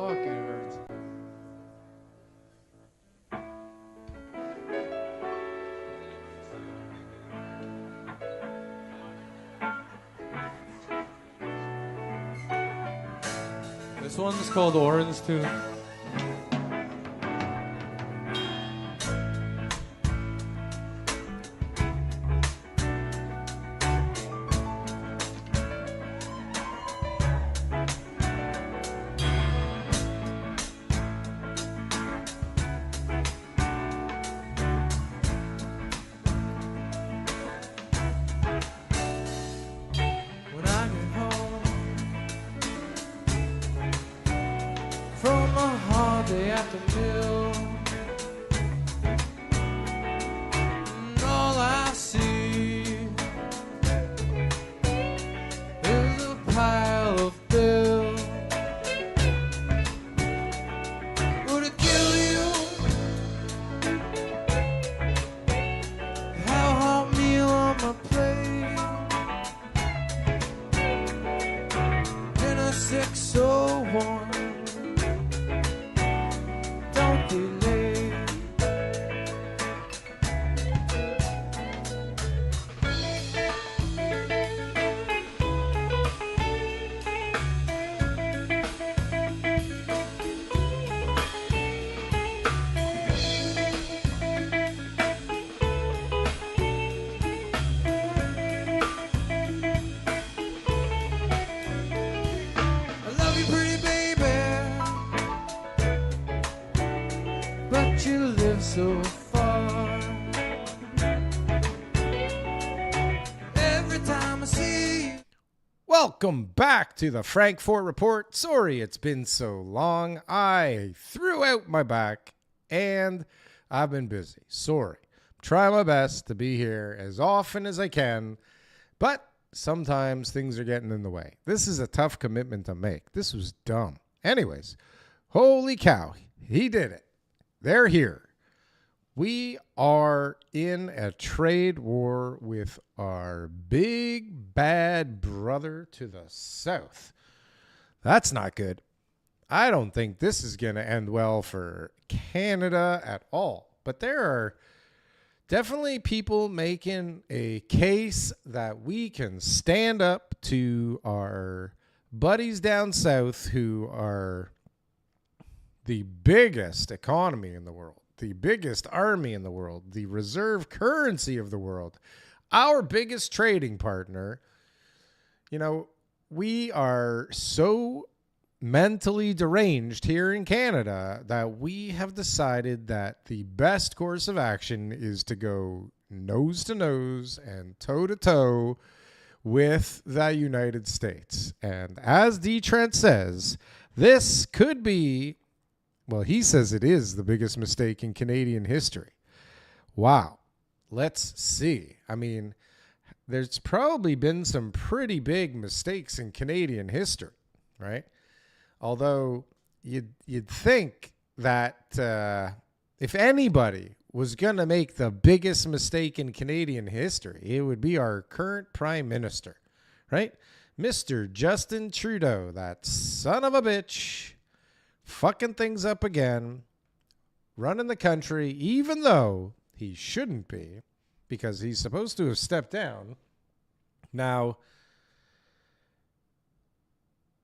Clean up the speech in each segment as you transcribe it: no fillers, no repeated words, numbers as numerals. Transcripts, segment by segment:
fuck it hurts. This one's called Orange too. When I get home from a hard day at the mill, and all I see is a pile of bills. Would it kill you? Have a hot meal on my plate, dinner 601. Don't delay. I love you, pretty baby, but you live so far. Every time I see you. Welcome back to the Frankfort Report. Sorry it's been so long. I threw out my back and I've been busy. Sorry. I'm trying my best to be here as often as I can, but sometimes things are getting in the way. This is a tough commitment to make. This was dumb. Anyways, holy cow, he did it. They're here. We are in a trade war with our big bad brother to the south. That's not good. I don't think this is going to end well for Canada at all. But there are definitely people making a case that we can stand up to our buddies down south who are the biggest economy in the world, the biggest army in the world, the reserve currency of the world, our biggest trading partner. You know, we are so mentally deranged here in Canada that we have decided that the best course of action is to go nose to nose and toe to toe with the United States. And as D. Trent says, this could be, well, he says it is the biggest mistake in Canadian history. Wow. Let's see. I mean, there's probably been some pretty big mistakes in Canadian history, right? Although you'd think that if anybody was going to make the biggest mistake in Canadian history, it would be our current prime minister, right? Mr. Justin Trudeau, that son of a bitch, fucking things up again, running the country, even though he shouldn't be, because he's supposed to have stepped down. Now,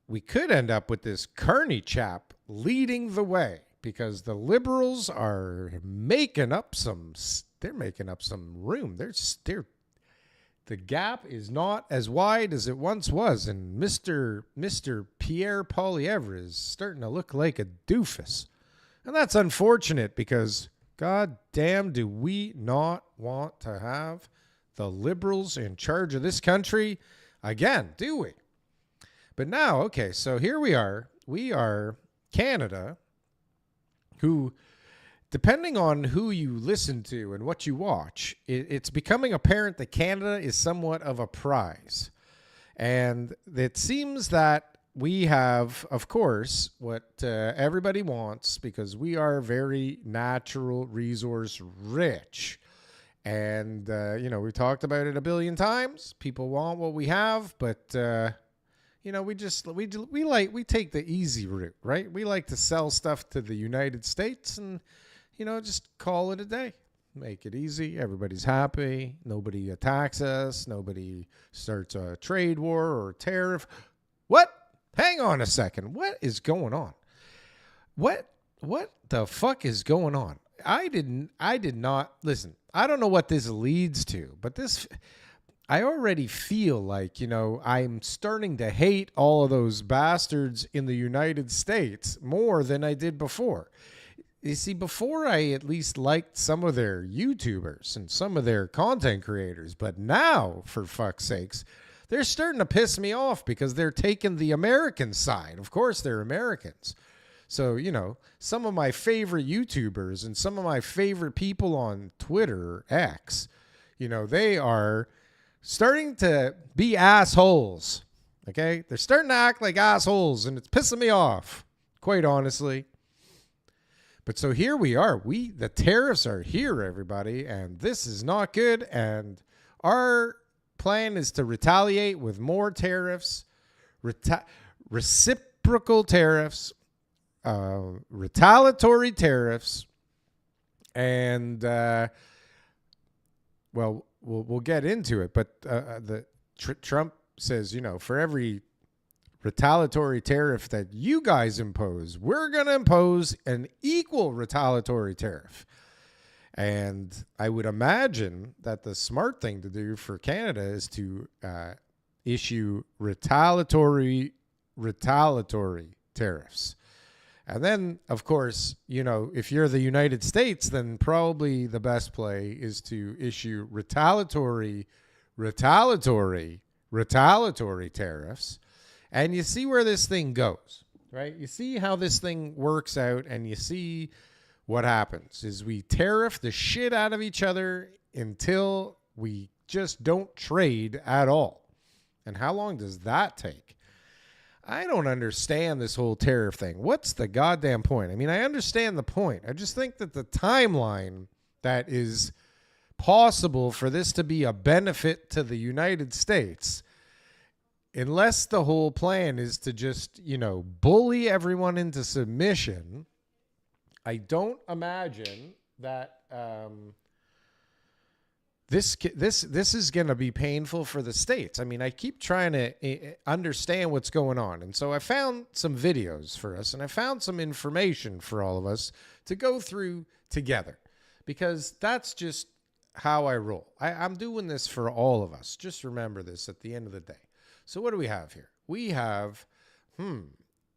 we could end up with this Carney chap leading the way, because the Liberals are making up some room. The gap is not as wide as it once was, and Mr. Pierre Poilievre is starting to look like a doofus. And that's unfortunate, because god damn, do we not want to have the Liberals in charge of this country again, do we? But now, okay, so here we are. We are Canada, who, depending on who you listen to and what you watch, it's becoming apparent that Canada is somewhat of a prize. And it seems that we have, of course, what everybody wants, because we are very natural resource rich. And, we talked about it a billion times. People want what we have, but, You know, we take the easy route, right? We like to sell stuff to the United States and, you know, just call it a day. Make it easy. Everybody's happy. Nobody attacks us. Nobody starts a trade war or a tariff. What? Hang on a second. What is going on? What the fuck is going on? I did not listen. I don't know what this leads to, but I already feel like, you know, I'm starting to hate all of those bastards in the United States more than I did before. You see, before I at least liked some of their YouTubers and some of their content creators, but now, for fuck's sakes, they're starting to piss me off because they're taking the American side. Of course, they're Americans. So, you know, some of my favorite YouTubers and some of my favorite people on Twitter, X, you know, they are starting to be assholes. Okay? They're starting to act like assholes, and it's pissing me off, quite honestly. But so here we are. The tariffs are here, everybody, and this is not good. And our plan is to retaliate with more tariffs, reciprocal tariffs, retaliatory tariffs, and well, we'll get into it. But Trump says, you know, for every retaliatory tariff that you guys impose, we're going to impose an equal retaliatory tariff. And I would imagine that the smart thing to do for Canada is to issue retaliatory tariffs. And then, of course, you know, if you're the United States, then probably the best play is to issue retaliatory tariffs. And you see where this thing goes, right? You see how this thing works out, and you see what happens is we tariff the shit out of each other until we just don't trade at all. And how long does that take? I don't understand this whole tariff thing. What's the goddamn point? I mean, I understand the point. I just think that the timeline that is possible for this to be a benefit to the United States, unless the whole plan is to just, you know, bully everyone into submission, I don't imagine that this is going to be painful for the states. I mean, I keep trying to understand what's going on. And so I found some videos for us, and I found some information for all of us to go through together, because that's just how I roll. I'm doing this for all of us. Just remember this at the end of the day. So what do we have here? We have,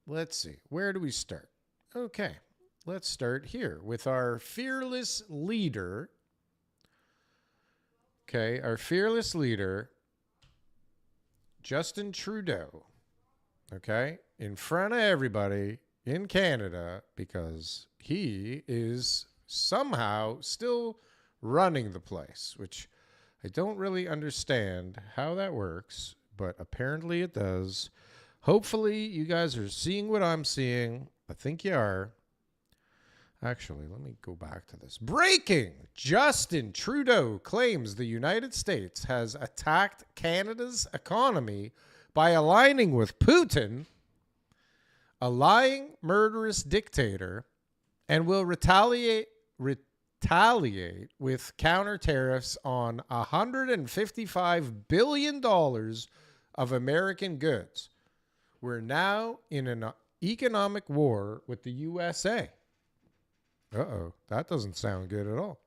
let's see. Where do we start? Okay, let's start here with our fearless leader. Okay, our fearless leader, Justin Trudeau. Okay, in front of everybody in Canada, because he is somehow still running the place, which I don't really understand how that works, but apparently it does. Hopefully you guys are seeing what I'm seeing. I think you are. Actually, let me go back to this. Breaking! Justin Trudeau claims the United States has attacked Canada's economy by aligning with Putin, a lying, murderous dictator, and will retaliate with counter tariffs on $155 billion of American goods. We're now in an economic war with the USA. Uh-oh, that doesn't sound good at all.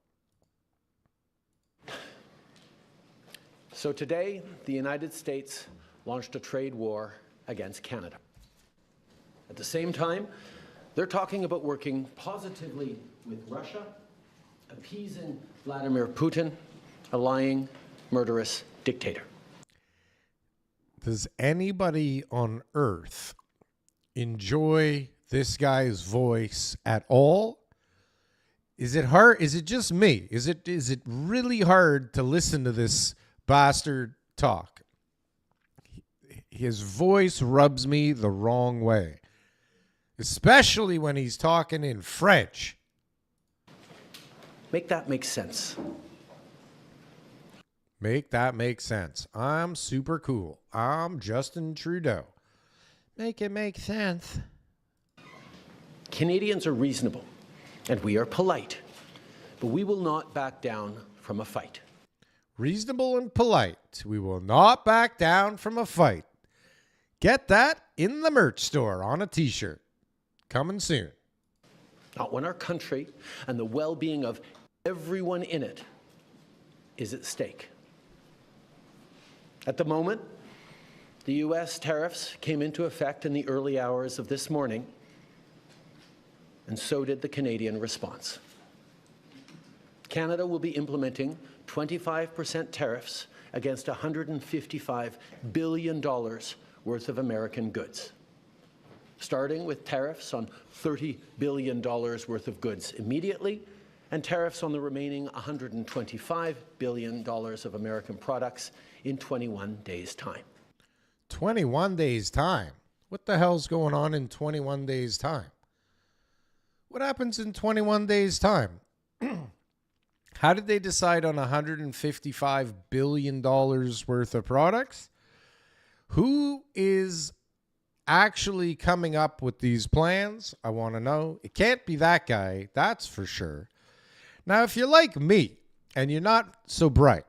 So today, the United States launched a trade war against Canada. At the same time, they're talking about working positively with Russia, appeasing Vladimir Putin, a lying, murderous dictator. Does anybody on earth enjoy this guy's voice at all? Is it hard? Is it just me? Is it really hard to listen to this bastard talk? His voice rubs me the wrong way, especially when he's talking in French. Make that make sense. Make that make sense. I'm super cool. I'm Justin Trudeau. Make it make sense. Canadians are reasonable, and we are polite, but we will not back down from a fight. Reasonable and polite. We will not back down from a fight. Get that in the merch store on a t-shirt. Coming soon. Not when our country and the well-being of everyone in it is at stake. At the moment, the U.S. tariffs came into effect in the early hours of this morning, and so did the Canadian response. Canada will be implementing 25% tariffs against $155 billion worth of American goods, starting with tariffs on $30 billion worth of goods immediately, and tariffs on the remaining $125 billion of American products in 21 days' time. 21 days' time? What the hell's going on in 21 days' time? What happens in 21 days' time? How did they decide on $155 billion worth of products? Who is actually coming up with these plans? I want to know. It can't be that guy, that's for sure. Now, if you're like me and you're not so bright,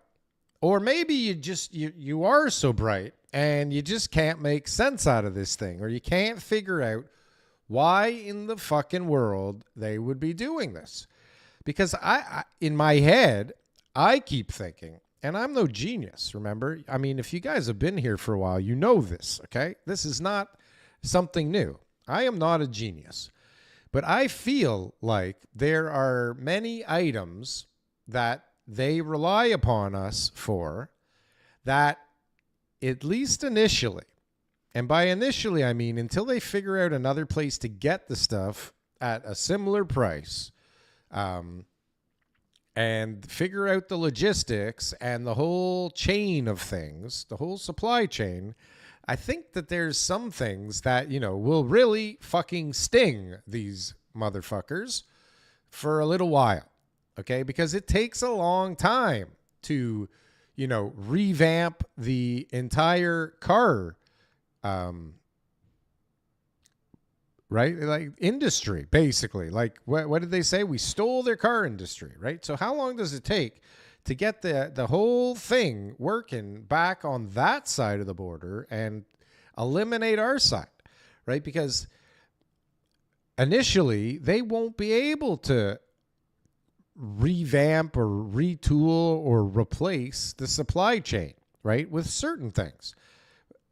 or maybe you are so bright and you just can't make sense out of this thing, or you can't figure out why in the fucking world they would be doing this. Because I in my head, I keep thinking, and I'm no genius, remember? I mean, if you guys have been here for a while, you know this, okay? This is not something new. I am not a genius. But I feel like there are many items that they rely upon us for that, at least initially, and by initially I mean until they figure out another place to get the stuff at a similar price, and figure out the logistics and the whole chain of things, the whole supply chain, I think that there's some things that, will really fucking sting these motherfuckers for a little while, okay? Because it takes a long time to, revamp the entire car, right? Like industry, basically. Like what did they say? We stole their car industry, right? So how long does it take to get the whole thing working back on that side of the border and eliminate our side, right? Because initially they won't be able to revamp or retool or replace the supply chain, right? With certain things,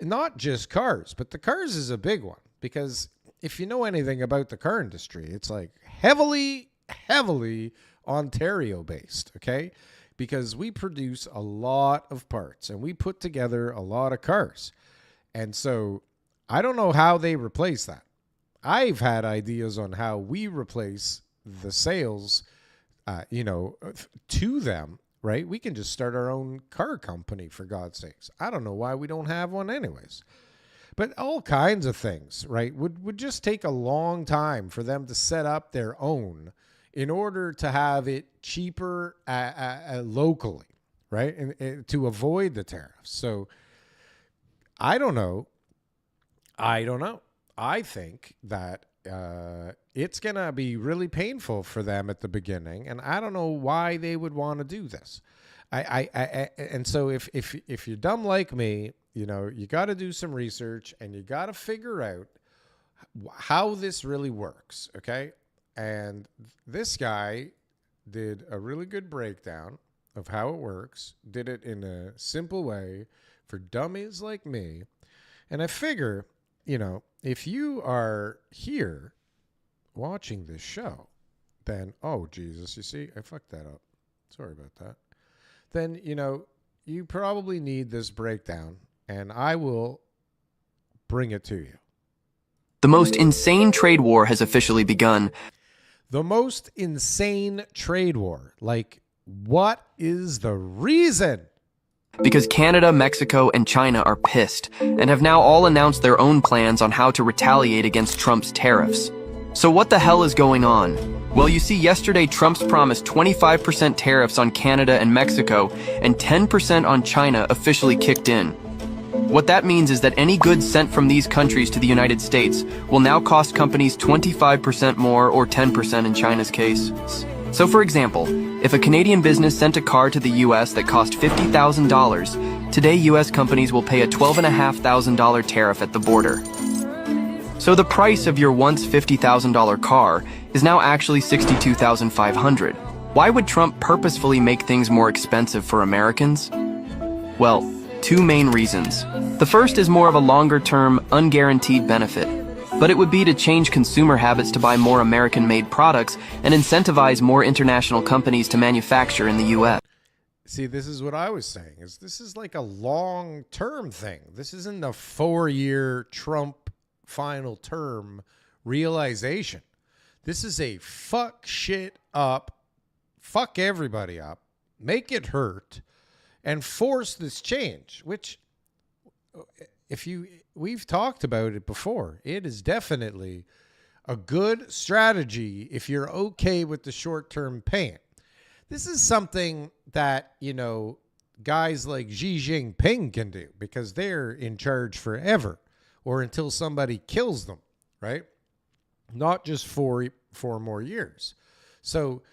not just cars, but the cars is a big one, because if you know anything about the car industry, it's like heavily Ontario based, okay? Because we produce a lot of parts and we put together a lot of cars. And so I don't know how they replace that. I've had ideas on how we replace the sales, to them, right? We can just start our own car company, for God's sakes. I don't know why we don't have one anyways. But all kinds of things, right, would just take a long time for them to set up their own in order to have it cheaper locally, right, and to avoid the tariffs. So I don't know. I think that it's going to be really painful for them at the beginning, and I don't know why they would want to do this. And so if you're dumb like me, you got to do some research and you got to figure out how this really works, okay? And this guy did a really good breakdown of how it works, did it in a simple way for dummies like me. And I figure, if you are here watching this show, then, oh, Jesus, you see, I fucked that up. Sorry about that. Then, you probably need this breakdown, and I will bring it to you. The most insane trade war has officially begun. The most insane trade war? Like, what is the reason? Because Canada, Mexico, and China are pissed and have now all announced their own plans on how to retaliate against Trump's tariffs. So what the hell is going on? Well, you see, yesterday Trump's promised 25% tariffs on Canada and Mexico and 10% on China officially kicked in. What that means is that any goods sent from these countries to the United States will now cost companies 25% more, or 10% in China's case. So for example, if a Canadian business sent a car to the US that cost $50,000, today US companies will pay a $12,500 tariff at the border. So the price of your once $50,000 car is now actually $62,500. Why would Trump purposefully make things more expensive for Americans? Well, two main reasons. The first is more of a longer-term, unguaranteed benefit, but it would be to change consumer habits to buy more American-made products and incentivize more international companies to manufacture in the U.S. See, this is what I was saying, is this is like a long-term thing. This isn't a 4-year Trump final term realization. This is a fuck shit up, fuck everybody up, make it hurt, and force this change, which we've talked about it before. It is definitely a good strategy if you're okay with the short-term pain. This is something that, guys like Xi Jinping can do because they're in charge forever or until somebody kills them, right? Not just for 4 more years. So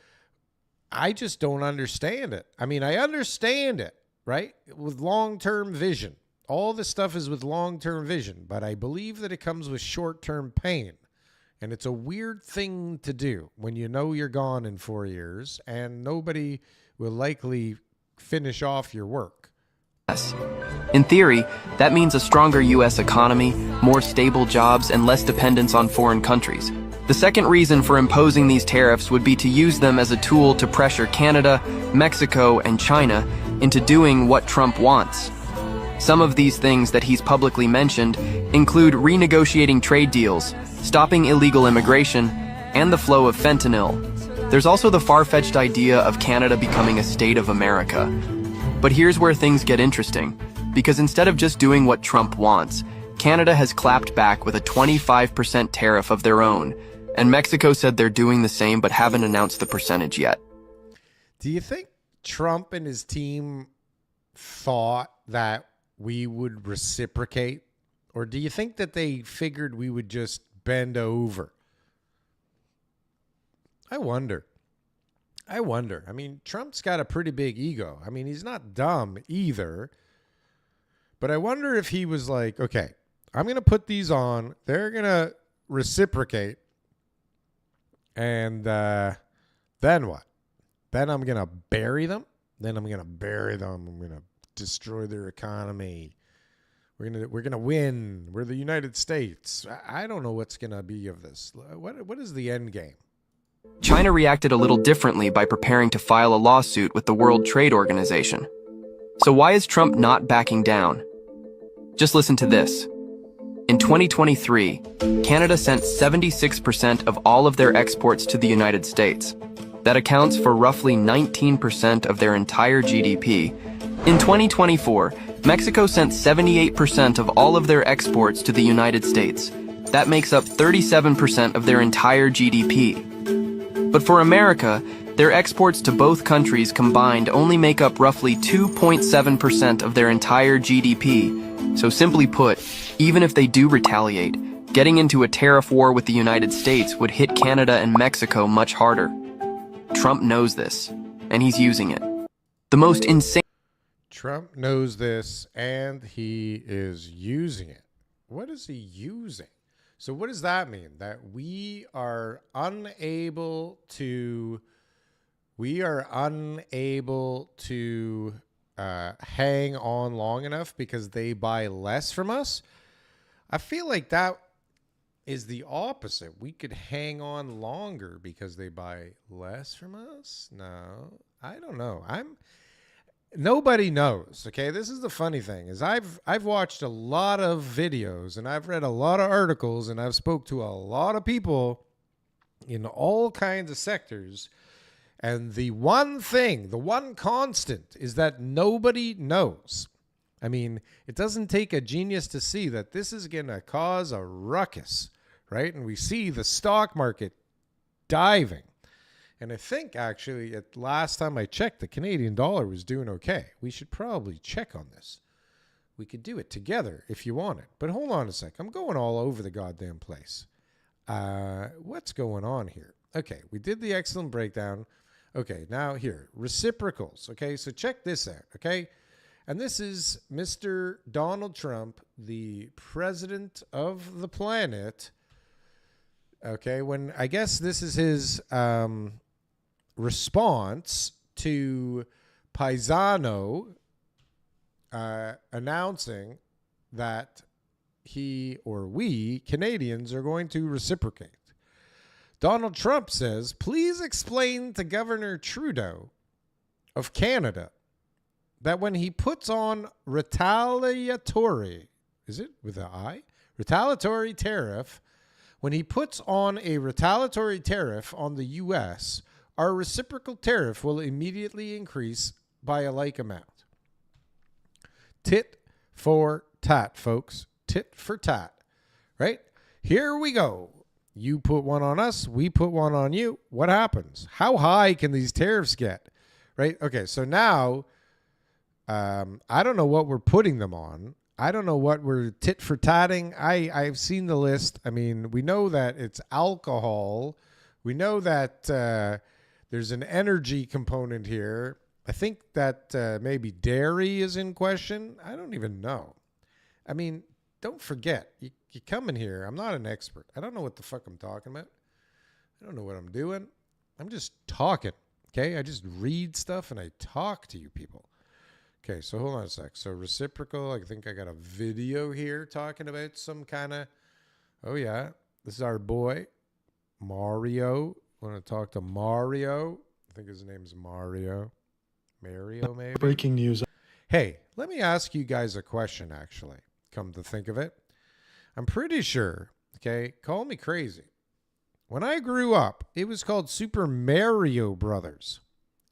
I just don't understand it. I mean, I understand it, right? With long-term vision. All this stuff is with long-term vision, but I believe that it comes with short-term pain. And it's a weird thing to do when you know you're gone in 4 years and nobody will likely finish off your work. In theory, that means a stronger U.S. economy, more stable jobs, and less dependence on foreign countries. The second reason for imposing these tariffs would be to use them as a tool to pressure Canada, Mexico, and China into doing what Trump wants. Some of these things that he's publicly mentioned include renegotiating trade deals, stopping illegal immigration, and the flow of fentanyl. There's also the far-fetched idea of Canada becoming a state of America. But here's where things get interesting, because instead of just doing what Trump wants, Canada has clapped back with a 25% tariff of their own, and Mexico said they're doing the same but haven't announced the percentage yet. Do you think Trump and his team thought that we would reciprocate? Or do you think that they figured we would just bend over? I wonder. I mean, Trump's got a pretty big ego. I mean, he's not dumb either. But I wonder if he was like, okay, I'm going to put these on. They're going to reciprocate. And then what? Then I'm going to bury them. I'm going to destroy their economy. We're gonna win. We're the United States. I don't know what's gonna be of this. What is the end game? China reacted a little differently by preparing to file a lawsuit with the World Trade Organization. So why is Trump not backing down? Just listen to this. In 2023, Canada sent 76% of all of their exports to the United States. That accounts for roughly 19% of their entire GDP. In 2024, Mexico sent 78% of all of their exports to the United States. That makes up 37% of their entire GDP. But for America, their exports to both countries combined only make up roughly 2.7% of their entire GDP. So simply put, even if they do retaliate, getting into a tariff war with the United States would hit Canada and Mexico much harder. Trump knows this, and he's using it. The most insane... Trump knows this, and he is using it. What is he using? So what does that mean? That we are unable to hang on long enough because they buy less from us? I feel like that is the opposite. We could hang on longer because they buy less from us? No, I don't know. Nobody knows. Okay, this is the funny thing is I've watched a lot of videos and I've read a lot of articles and I've spoke to a lot of people in all kinds of sectors, and the one constant is that nobody knows. I mean, it doesn't take a genius to see that this is going to cause a ruckus, right? And we see the stock market diving. And I think, actually, last time I checked, the Canadian dollar was doing okay. We should probably check on this. we could do it together if you want it. But hold on a sec. I'm going all over the goddamn place. What's going on here? Okay, we did the excellent breakdown. Okay, now here, reciprocals. Okay, so check this out, okay? And this is Mr. Donald Trump, the president of the planet. Okay, when I guess this is his response to Paisano announcing that he or we Canadians are going to reciprocate. Donald Trump says, please explain to Governor Trudeau of Canada that when he puts on retaliatory, is it with an I? Retaliatory tariff, when he puts on a retaliatory tariff on the U.S., our reciprocal tariff will immediately increase by a like amount. Tit for tat, folks. Tit for tat, right? Here we go. You put one on us, we put one on you. What happens? How high can these tariffs get, right? Okay, so now I don't know what we're putting them on. I don't know what we're tit for tatting. I've seen the list. I mean, we know that it's alcohol. We know that there's an energy component here. I think that maybe dairy is in question. I don't even know. I mean, don't forget, you come in here. I'm not an expert. I don't know what the fuck I'm talking about. I don't know what I'm doing. I'm just talking, okay? I just read stuff and I talk to you people. Okay, so hold on a sec. So reciprocal, I think I got a video here talking about some kind of, oh yeah, this is our boy, Mario. Want to talk to Mario? I think his name's Mario. Mario, maybe? Breaking news. Hey, let me ask you guys a question, actually, come to think of it. I'm pretty sure, okay, call me crazy. When I grew up, it was called Super Mario Brothers.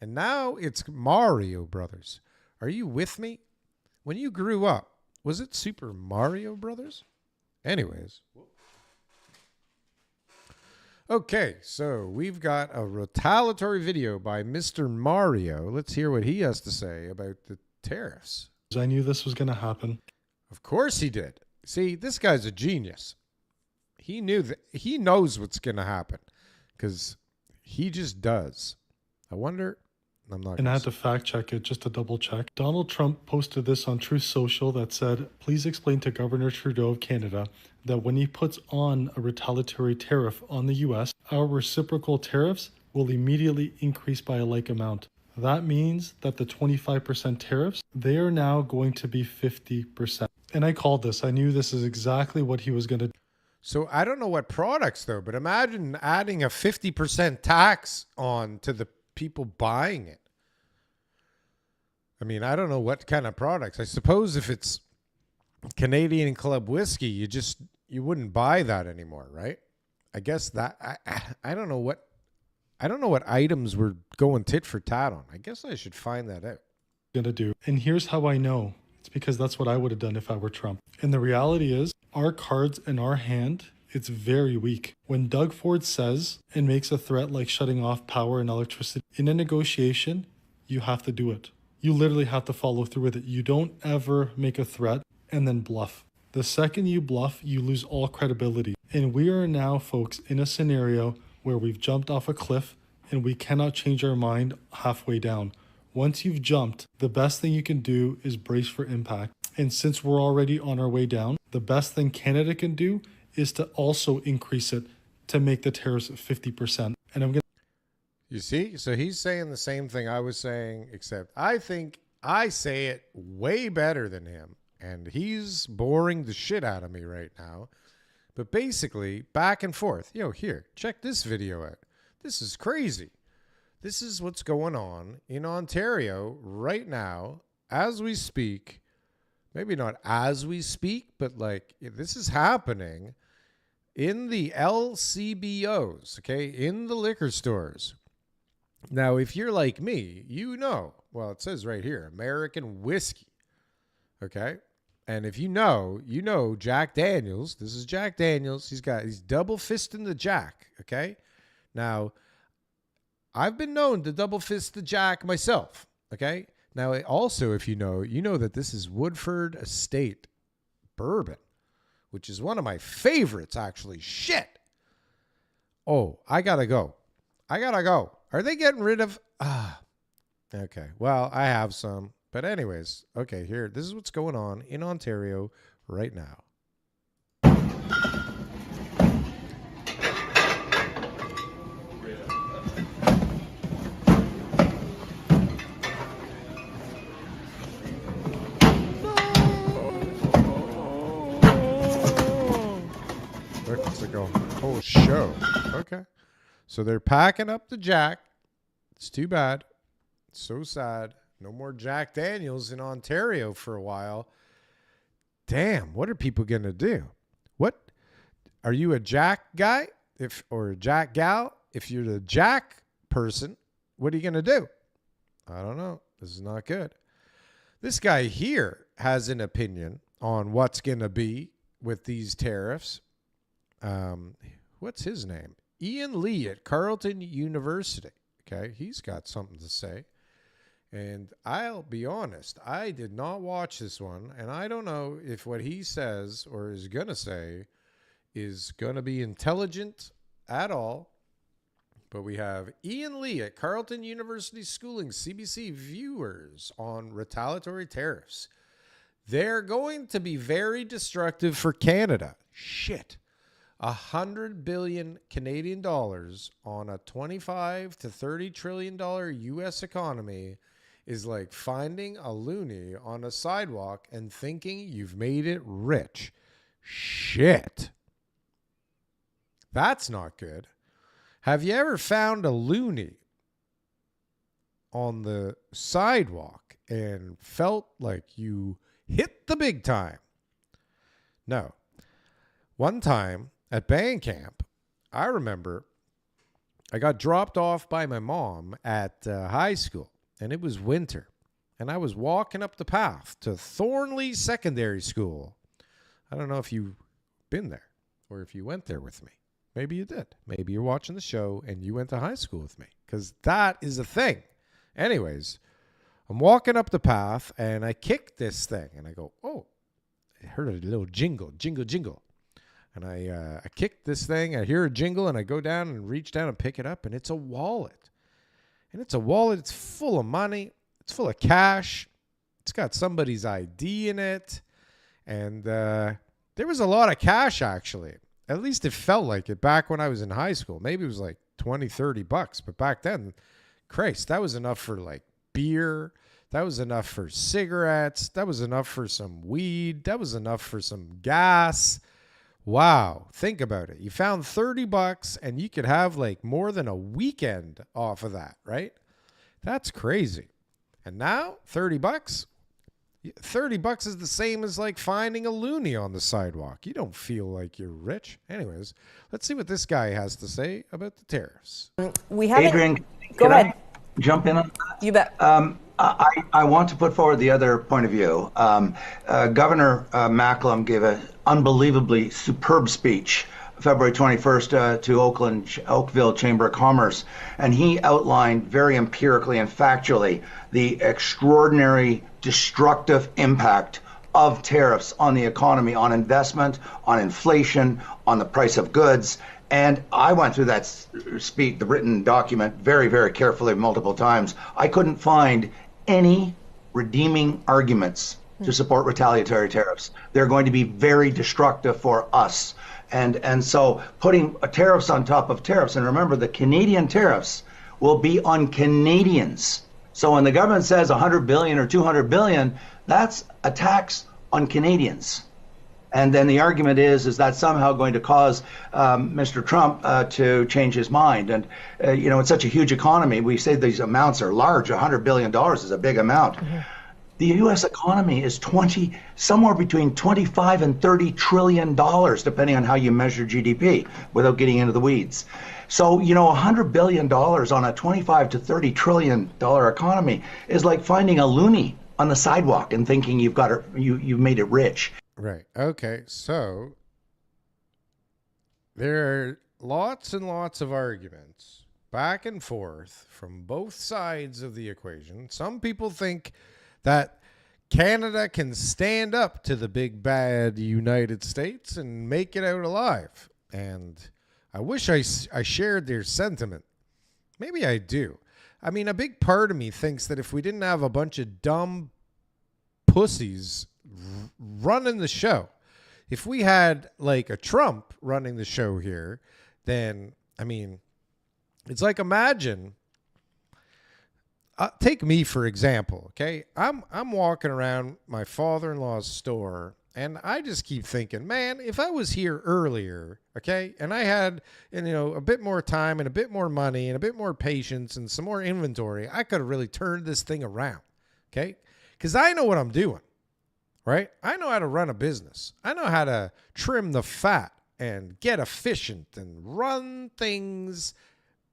And now it's Mario Brothers. Are you with me? When you grew up, was it Super Mario Brothers? Anyways. Okay, so we've got a retaliatory video by Mr. Mario. Let's hear what he has to say about the tariffs. I knew this was going to happen. Of course he did. See, this guy's a genius. He knew that. He knows what's going to happen because he just does. I wonder. I'm not. And I had to fact check it just to double check. Donald Trump posted this on Truth Social that said, please explain to Governor Trudeau of Canada that when he puts on a retaliatory tariff on the U.S., our reciprocal tariffs will immediately increase by a like amount. That means that the 25% tariffs, they are now going to be 50%. And I called this. I knew this is exactly what he was going to do. So I don't know what products though, but imagine adding a 50% tax on to the people buying it. I mean, I don't know what kind of products. I suppose if it's Canadian Club whiskey, you wouldn't buy that anymore, right? I guess that I don't know what items we're going tit for tat on. I guess I should find that out. Going to do. And here's how I know. It's because that's what I would have done if I were Trump. And the reality is, our cards in our hand, it's very weak. When Doug Ford says and makes a threat like shutting off power and electricity in a negotiation, you have to do it. You literally have to follow through with it. You don't ever make a threat and then bluff. The second you bluff, you lose all credibility. And we are now, folks, in a scenario where we've jumped off a cliff and we cannot change our mind halfway down. Once you've jumped, the best thing you can do is brace for impact. And since we're already on our way down, the best thing Canada can do is to also increase it to make the tariffs 50%. And I'm going to... You see? So he's saying the same thing I was saying, except I think I say it way better than him. And he's boring the shit out of me right now. But basically, back and forth. Here, check this video out. This is crazy. This is what's going on in Ontario right now as we speak. Maybe not as we speak, but like this is happening in the LCBOs, okay, in the liquor stores. Now, if you're like me, well, it says right here, American whiskey, okay? And if you know Jack Daniels. This is Jack Daniels. He's double fisting the Jack, okay? Now, I've been known to double fist the Jack myself, okay? Now, also, if you know that this is Woodford Estate bourbon, which is one of my favorites, actually. Shit. Oh, I gotta go. Are they getting rid of... Okay, well, I have some. But anyways, okay, here. This is what's going on in Ontario right now. It's like a whole show. Okay. So they're packing up the Jack. It's too bad. It's so sad. No more Jack Daniels in Ontario for a while. Damn, what are people going to do? What? Are you a Jack guy? Or a Jack gal? If you're the Jack person, what are you going to do? I don't know. This is not good. This guy here has an opinion on what's going to be with these tariffs. What's his name? Ian Lee at Carleton University. Okay, he's got something to say. And I'll be honest, I did not watch this one, and I don't know if what he says or is going to say is going to be intelligent at all. But we have Ian Lee at Carleton University schooling CBC viewers on retaliatory tariffs. They're going to be very destructive for Canada. Shit. 100 billion Canadian dollars on a 25 to 30 trillion dollar US economy is like finding a loony on a sidewalk and thinking you've made it rich. Shit. That's not good. Have you ever found a loony on the sidewalk and felt like you hit the big time? No. One time at band camp, I remember I got dropped off by my mom at high school, and it was winter, and I was walking up the path to Thornley Secondary School. I don't know if you've been there or if you went there with me. Maybe you did. Maybe you're watching the show and you went to high school with me, because that is a thing. Anyways, I'm walking up the path, and I kick this thing, and I go, oh, I heard a little jingle, jingle, jingle. And I kick this thing, I hear a jingle, and I go down and reach down and pick it up, and it's a wallet. And it's a wallet. It's full of money. It's full of cash. It's got somebody's ID in it. And there was a lot of cash, actually. At least it felt like it back when I was in high school. Maybe it was like $20-$30. But back then, Christ, that was enough for like beer. That was enough for cigarettes. That was enough for some weed. That was enough for some gas. Wow. Think about it. You found $30 and you could have like more than a weekend off of that, right? That's crazy. And now $30 is the same as like finding a loony on the sidewalk. You don't feel like you're rich. Anyways, let's see what this guy has to say about the tariffs. We haven't. Adrian, go ahead. I jump in on that? You bet. I want to put forward the other point of view. Governor Macklem gave an unbelievably superb speech February 21st to Oakville Chamber of Commerce, and he outlined very empirically and factually the extraordinary destructive impact of tariffs on the economy, on investment, on inflation, on the price of goods. And I went through that speech, the written document, very, very carefully multiple times. I couldn't find any redeeming arguments to support retaliatory tariffs. They're going to be very destructive for us. And so putting tariffs on top of tariffs, and remember, the Canadian tariffs will be on Canadians. So when the government says 100 billion or 200 billion, that's a tax on Canadians. And then the argument is that somehow going to cause Mr. Trump to change his mind. And, it's such a huge economy. We say these amounts are large. $100 billion is a big amount. Mm-hmm. The U.S. economy is somewhere between 25 and 30 trillion dollars, depending on how you measure GDP, without getting into the weeds. So, $100 billion on a 25 to 30 trillion dollar economy is like finding a loony on the sidewalk and thinking you've made it rich. Right. Okay. So there are lots and lots of arguments back and forth from both sides of the equation. Some people think that Canada can stand up to the big bad United States and make it out alive. And I wish I shared their sentiment. Maybe I do. I mean, a big part of me thinks that if we didn't have a bunch of dumb pussies running the show, if we had like a Trump running the show here, then, I mean, it's like, imagine, take me for example, okay? I'm walking around my father-in-law's store, and I just keep thinking, man, if I was here earlier, okay, and I had, a bit more time and a bit more money and a bit more patience and some more inventory, I could have really turned this thing around, okay? Because I know what I'm doing, right? I know how to run a business. I know how to trim the fat and get efficient and run things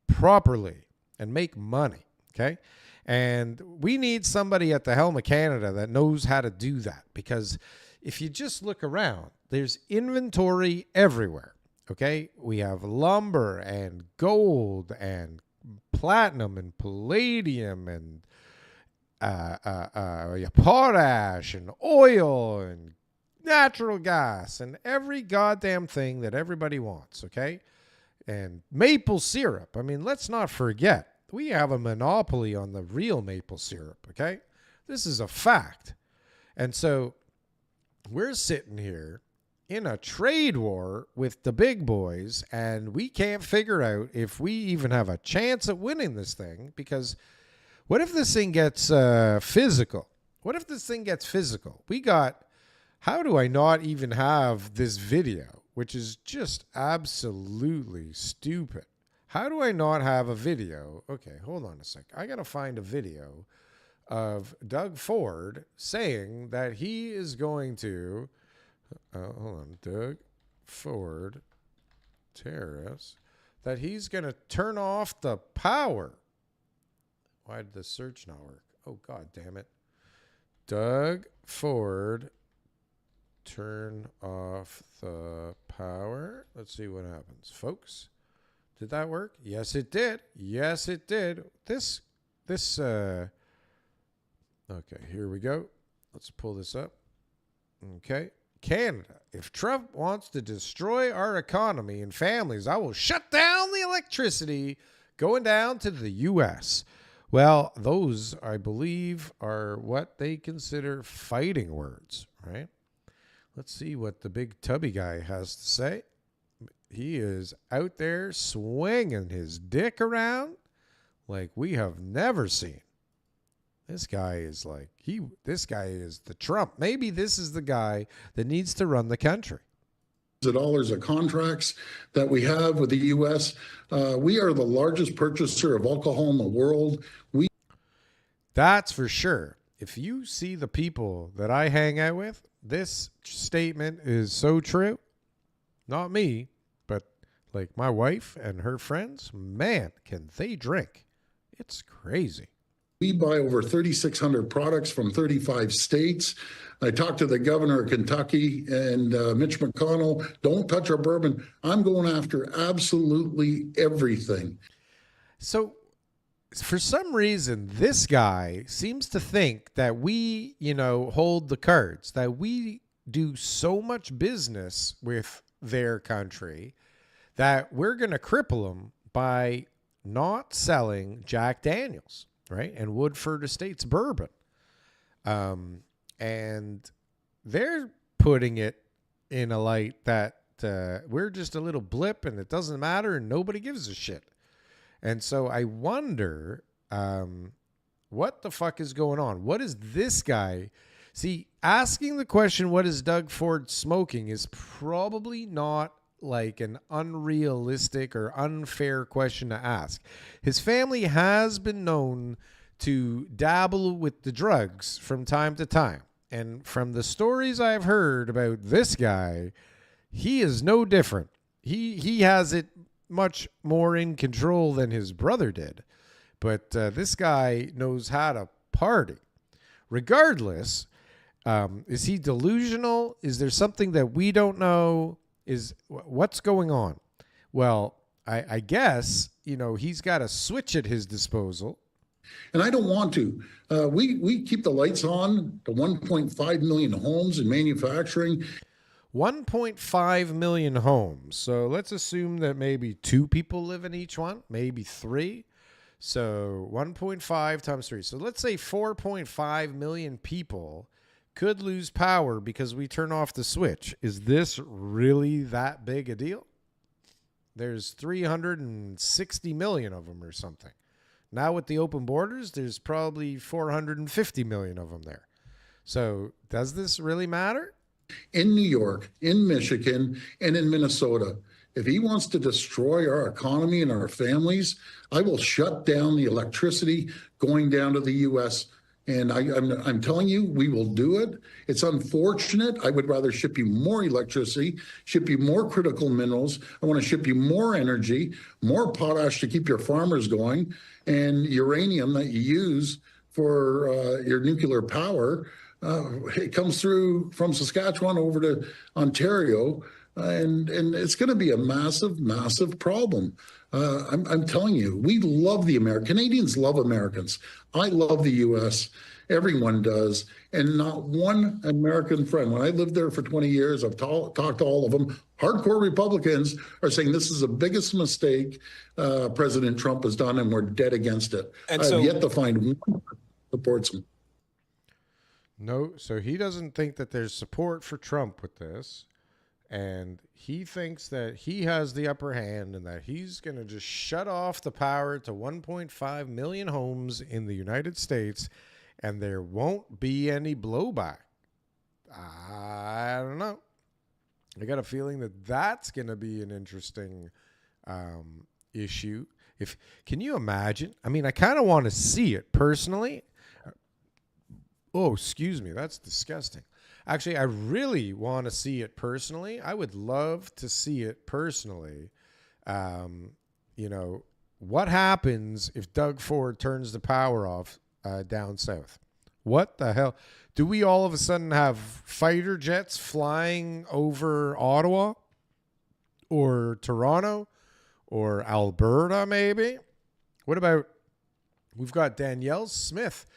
properly and make money, okay? And we need somebody at the helm of Canada that knows how to do that, because if you just look around, there's inventory everywhere, okay? We have lumber and gold and platinum and palladium and potash and oil and natural gas and every goddamn thing that everybody wants, okay? And maple syrup. I mean, let's not forget, we have a monopoly on the real maple syrup, okay? This is a fact. And so we're sitting here in a trade war with the big boys, and we can't figure out if we even have a chance at winning this thing, because what if this thing gets physical? What if this thing gets physical? How do I not even have this video, which is just absolutely stupid? How do I not have a video? Okay, hold on a sec. I got to find a video of Doug Ford saying that he is going to, hold on, Doug Ford tariffs, that he's going to turn off the power. Why did the search not work? Oh, God damn it. Doug Ford, turn off the power. Let's see what happens, folks. Did that work? Yes, it did. Yes, it did. Okay, here we go. Let's pull this up. Okay. Canada. If Trump wants to destroy our economy and families, I will shut down the electricity going down to the U.S. Well, those, I believe, are what they consider fighting words, right? Let's see what the big tubby guy has to say. He is out there swinging his dick around like we have never seen. This guy is this guy is the Trump. Maybe this is the guy that needs to run the country. The dollars of contracts that we have with the U.S. We are the largest purchaser of alcohol in the world. That's for sure. If you see the people that I hang out with, this statement is so true. Not me, but like my wife and her friends, man, can they drink. It's crazy. We buy over 3,600 products from 35 states. I talked to the governor of Kentucky and Mitch McConnell. Don't touch our bourbon. I'm going after absolutely everything. So for some reason, this guy seems to think that we, hold the cards, that we do so much business with their country that we're going to cripple them by not selling Jack Daniels, right? And Woodford Estates bourbon. And they're putting it in a light that we're just a little blip and it doesn't matter and nobody gives a shit. And so I wonder what the fuck is going on? What is this guy? See, asking the question, what is Doug Ford smoking, is probably not like an unrealistic or unfair question to ask. His family has been known to dabble with the drugs from time to time. And from the stories I've heard about this guy, he is no different. He has it much more in control than his brother did. But this guy knows how to party. Regardless, is he delusional? Is there something that we don't know? What's going on? Well, I guess he's got a switch at his disposal. And I don't want to. We keep the lights on to 1.5 million homes and manufacturing. 1.5 million homes. So let's assume that maybe 2 people live in each one, maybe 3. So 1.5 times 3. So let's say 4.5 million people could lose power because we turn off the switch. Is this really that big a deal? There's 360 million of them or something. Now with the open borders, there's probably 450 million of them there. So does this really matter? In New York, in Michigan, and in Minnesota, if he wants to destroy our economy and our families, I will shut down the electricity going down to the U.S. And I'm telling you, we will do it. It's unfortunate. I would rather ship you more electricity, ship you more critical minerals. I want to ship you more energy, more potash to keep your farmers going, and uranium that you use for your nuclear power. It comes through from Saskatchewan over to Ontario, and it's going to be a massive, massive problem. I'm telling you, we love the Canadians love Americans. I love the U.S. Everyone does. And not one American friend. When I lived there for 20 years, I've talked to all of them. Hardcore Republicans are saying this is the biggest mistake President Trump has done, and we're dead against it. And I've yet to find one who supports him. No, so he doesn't think that there's support for Trump with this. And he thinks that he has the upper hand and that he's going to just shut off the power to 1.5 million homes in the United States, and there won't be any blowback. I don't know. I got a feeling that that's going to be an interesting issue. Can you imagine? I mean, I kind of want to see it personally. Oh, excuse me. That's disgusting. Actually, I really want to see it personally. I would love to see it personally. What happens if Doug Ford turns the power off down south? What the hell? Do we all of a sudden have fighter jets flying over Ottawa or Toronto or Alberta maybe? What about, we've got Danielle Smith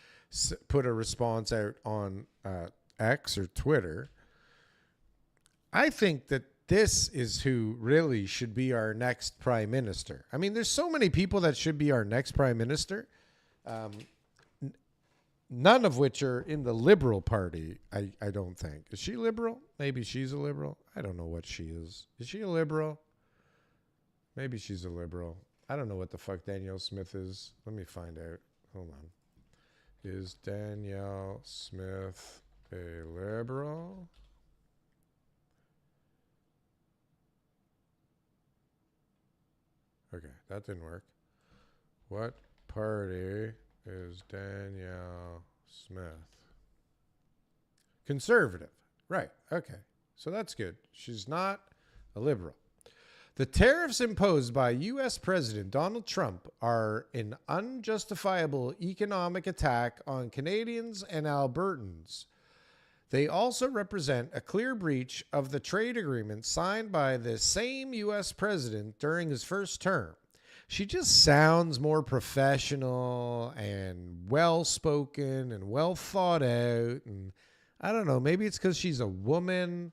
put a response out on X or Twitter. I think that this is who really should be our next prime minister. I mean, there's so many people that should be our next prime minister, none of which are in the Liberal Party, I don't think. Is she liberal? Maybe she's a liberal. I don't know what she is. Is she a liberal? Maybe she's a liberal. I don't know what the fuck Danielle Smith is. Let me find out. Hold on. Is Danielle Smith a liberal? Okay, that didn't work. What party is Danielle Smith? Conservative. Right, okay. So that's good. She's not a liberal. The tariffs imposed by U.S. President Donald Trump are an unjustifiable economic attack on Canadians and Albertans. They also represent a clear breach of the trade agreement signed by the same U.S. president during his first term. She just sounds more professional and well-spoken and well thought out. And I don't know, maybe it's because she's a woman.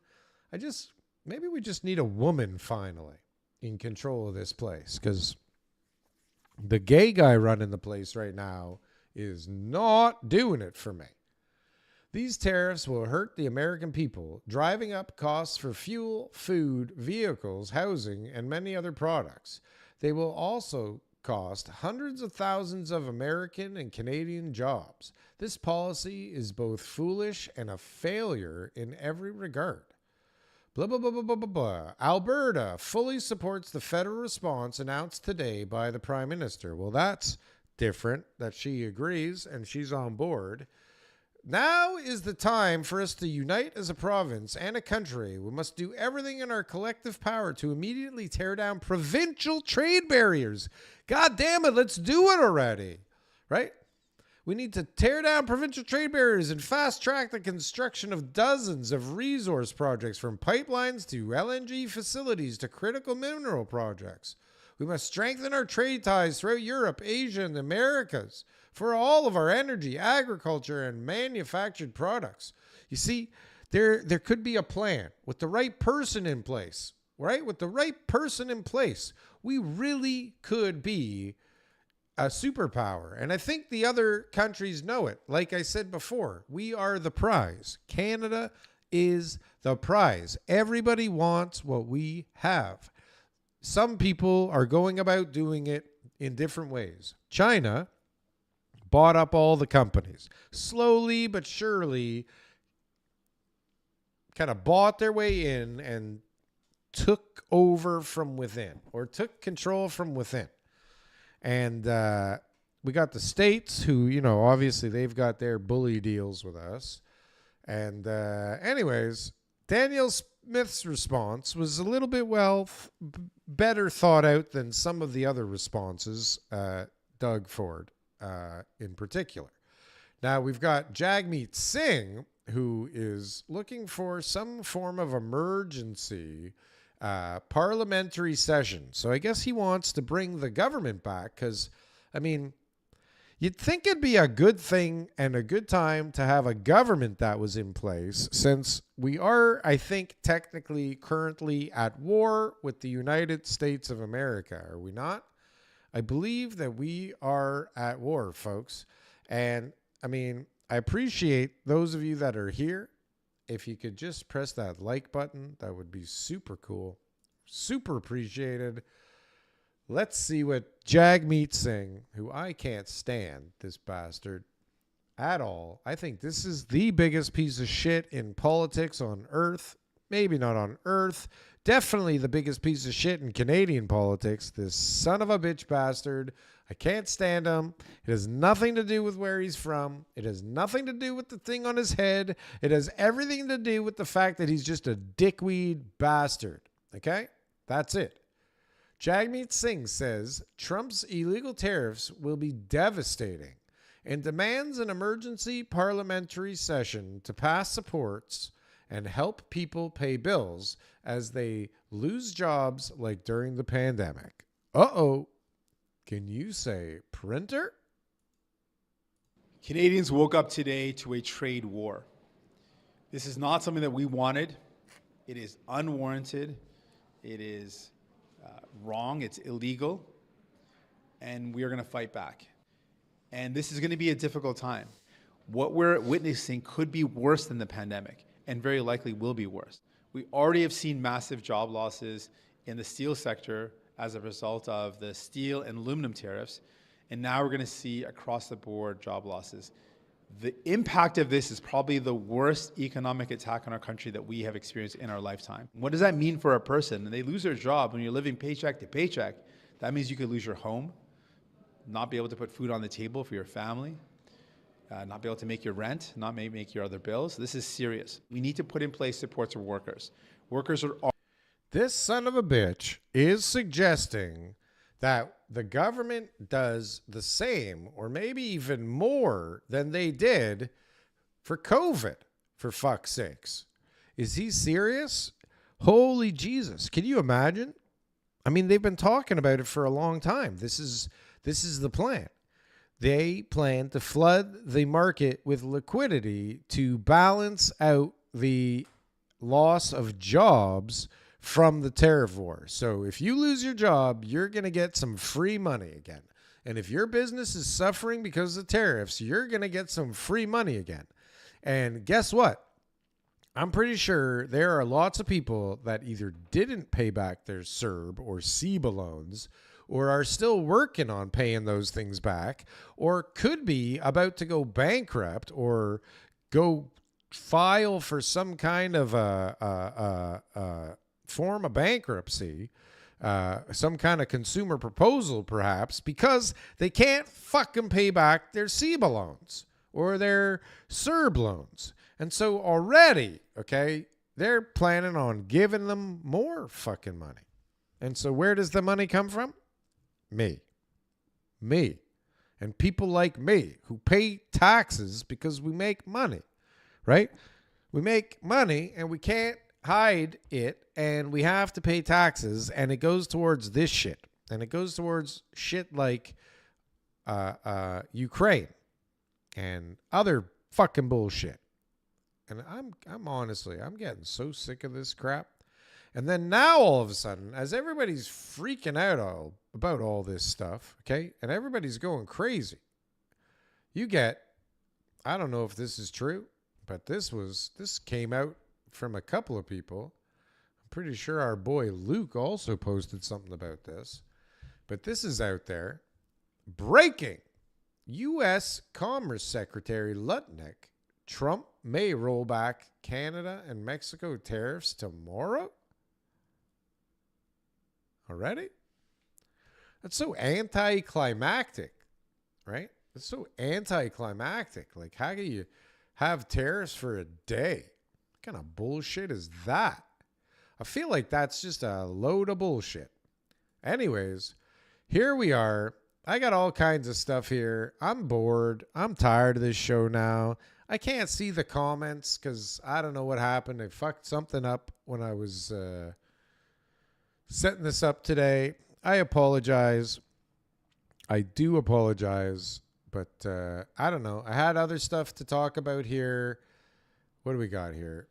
Maybe we just need a woman finally in control of this place, because the gay guy running the place right now is not doing it for me. These tariffs will hurt the American people, driving up costs for fuel, food, vehicles, housing, and many other products. They will also cost hundreds of thousands of American and Canadian jobs. This policy is both foolish and a failure in every regard. Blah, blah, blah, blah, blah, blah, blah. Alberta fully supports the federal response announced today by the Prime Minister. Well, that's different that she agrees and she's on board. Now is the time for us to unite as a province and a country. We must do everything in our collective power to immediately tear down provincial trade barriers. God damn it, let's do it already, right? We need to tear down provincial trade barriers and fast track the construction of dozens of resource projects, from pipelines to LNG facilities to critical mineral projects. We must strengthen our trade ties throughout Europe, Asia, and the Americas for all of our energy, agriculture, and manufactured products. You see, there could be a plan with the right person in place, right? With the right person in place, we really could be a superpower. And I think the other countries know it. Like I said before, we are the prize. Canada is the prize. Everybody wants what we have. Some people are going about doing it in different ways. China bought up all the companies. Slowly but surely kind of bought their way in and took over from within, or took control from within. And we got the States who, you know, obviously they've got their bully deals with us. And anyways, Daniel Smith's response was a little bit, better thought out than some of the other responses, Doug Ford in particular. Now, we've got Jagmeet Singh, who is looking for some form of emergency parliamentary session. So I guess he wants to bring the government back because, I mean, you'd think it'd be a good thing and a good time to have a government that was in place, since we are, I think, technically currently at war with the United States of America, are we not? I believe that we are at war, folks. And I mean, I appreciate those of you that are here. If you could just press that like button, that would be super cool. Super appreciated. Let's see what Jagmeet Singh, who I can't stand this bastard at all. I think this is the biggest piece of shit in politics on earth. Maybe not on earth. Definitely the biggest piece of shit in Canadian politics. This son of a bitch bastard. I can't stand him. It has nothing to do with where he's from. It has nothing to do with the thing on his head. It has everything to do with the fact that he's just a dickweed bastard. Okay? That's it. Jagmeet Singh says Trump's illegal tariffs will be devastating and demands an emergency parliamentary session to pass supports and help people pay bills as they lose jobs like during the pandemic. Uh-oh. Can you say printer? Canadians woke up today to a trade war. This is not something that we wanted. It is unwarranted. It is wrong. It's illegal. And we are going to fight back. And this is going to be a difficult time. What we're witnessing could be worse than the pandemic, and very likely will be worse. We already have seen massive job losses in the steel sector as a result of the steel and aluminum tariffs. And now we're going to see across the board job losses. The impact of this is probably the worst economic attack on our country that we have experienced in our lifetime. What does that mean for a person? When they lose their job, when you're living paycheck to paycheck, that means you could lose your home, not be able to put food on the table for your family, not be able to make your rent, not make your other bills. This is serious. We need to put in place supports for workers. Workers are... This son of a bitch is suggesting that the government does the same or maybe even more than they did for COVID, for fuck's sakes. Is he serious? Holy Jesus. Can you imagine? I mean, they've been talking about it for a long time. This is the plan. They plan to flood the market with liquidity to balance out the loss of jobs from the tariff war. So if you lose your job, you're going to get some free money again. And if your business is suffering because of tariffs, you're going to get some free money again. And guess what? I'm pretty sure there are lots of people that either didn't pay back their CERB or CEBA loans, or are still working on paying those things back, or could be about to go bankrupt or go file for some kind of form of bankruptcy, some kind of consumer proposal perhaps, because they can't fucking pay back their CEBA loans or their CERB loans. And so already, okay, they're planning on giving them more fucking money. And so where does the money come from? Me. And people like me who pay taxes because we make money, right? We make money and we can't hide it, and we have to pay taxes, and it goes towards this shit. And it goes towards shit like Ukraine and other fucking bullshit. And I'm honestly, I'm getting so sick of this crap. And then now all of a sudden, as everybody's freaking out about all this stuff, okay, and everybody's going crazy, you get, I don't know if this is true, but this came out from a couple of people. I'm pretty sure our boy Luke also posted something about this. But this is out there. Breaking. U.S. Commerce Secretary Lutnick. Trump may roll back Canada and Mexico tariffs tomorrow? Already? That's so anticlimactic, right? It's so anticlimactic. Like, how can you have tariffs for a day? What kind of bullshit is that? I feel like that's just a load of bullshit. Anyways, here we are. I got all kinds of stuff here. I'm bored. I'm tired of this show now. I can't see the comments because I don't know what happened. I fucked something up when I was setting this up today. I apologize. I do apologize. But I don't know. I had other stuff to talk about here. What do we got here?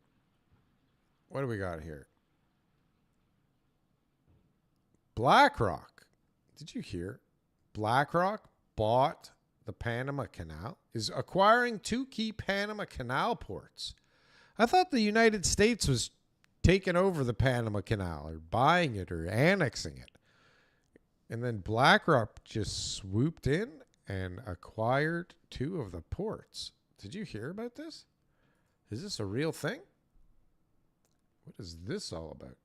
BlackRock. Did you hear? BlackRock bought the Panama Canal, is acquiring 2 key Panama Canal ports. I thought the United States was taking over the Panama Canal or buying it or annexing it. And then BlackRock just swooped in and acquired 2 of the ports. Did you hear about this? Is this a real thing? What is this all about?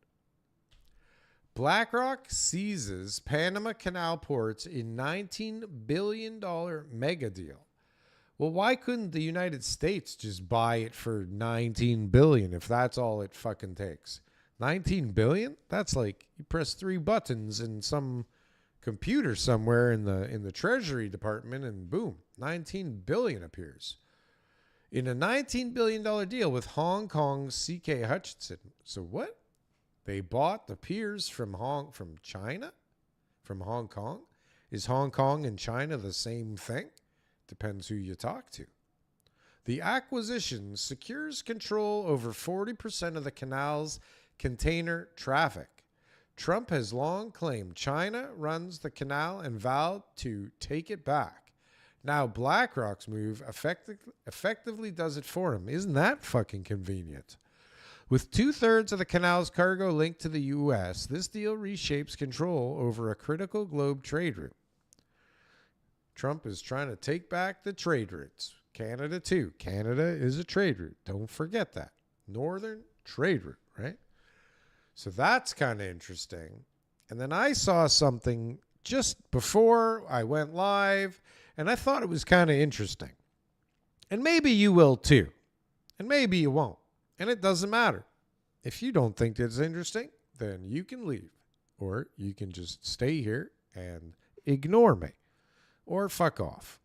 BlackRock seizes Panama Canal ports in $19 billion mega deal. Well, why couldn't the United States just buy it for $19 billion if that's all it fucking takes? $19 billion? That's like you press 3 buttons in some computer somewhere in the Treasury Department and boom, $19 billion appears. In a $19 billion deal with Hong Kong's CK Hutchison. So what? They bought the piers from China? From Hong Kong? Is Hong Kong and China the same thing? Depends who you talk to. The acquisition secures control over 40% of the canal's container traffic. Trump has long claimed China runs the canal and vowed to take it back. Now BlackRock's move effectively does it for him. Isn't that fucking convenient? With 2/3 of the canal's cargo linked to the U.S., this deal reshapes control over a critical globe trade route. Trump is trying to take back the trade routes. Canada, too. Canada is a trade route. Don't forget that. Northern trade route, right? So that's kind of interesting. And then I saw something just before I went live, and I thought it was kind of interesting. And maybe you will, too. And maybe you won't. And it doesn't matter. If you don't think it's interesting, then you can leave. Or you can just stay here and ignore me. Or fuck off.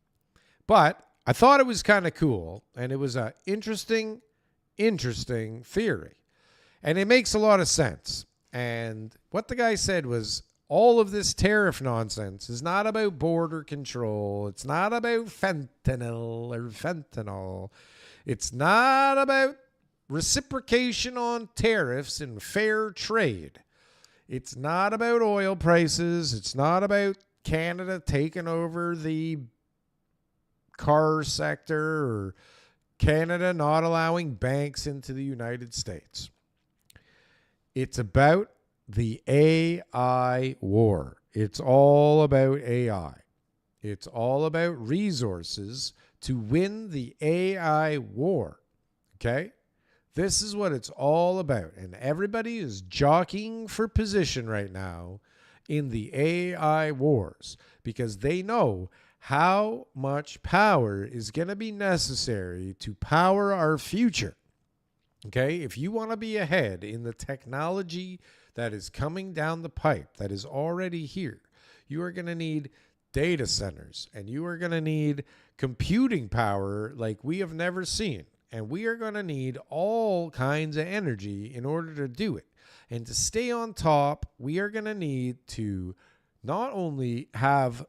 But I thought it was kind of cool. And it was an interesting theory. And it makes a lot of sense. And what the guy said was, all of this tariff nonsense is not about border control. It's not about fentanyl. It's not about reciprocation on tariffs and fair trade. It's not about oil prices. It's not about Canada taking over the car sector or Canada not allowing banks into the United States. It's about the AI war. It's all about AI. It's all about resources to win the AI war. Okay? This is what it's all about. And everybody is jockeying for position right now in the AI wars because they know how much power is going to be necessary to power our future. Okay? If you want to be ahead in the technology that is coming down the pipe, that is already here, you are going to need data centers and you are going to need computing power like we have never seen. And we are going to need all kinds of energy in order to do it. And to stay on top, we are going to need to not only have,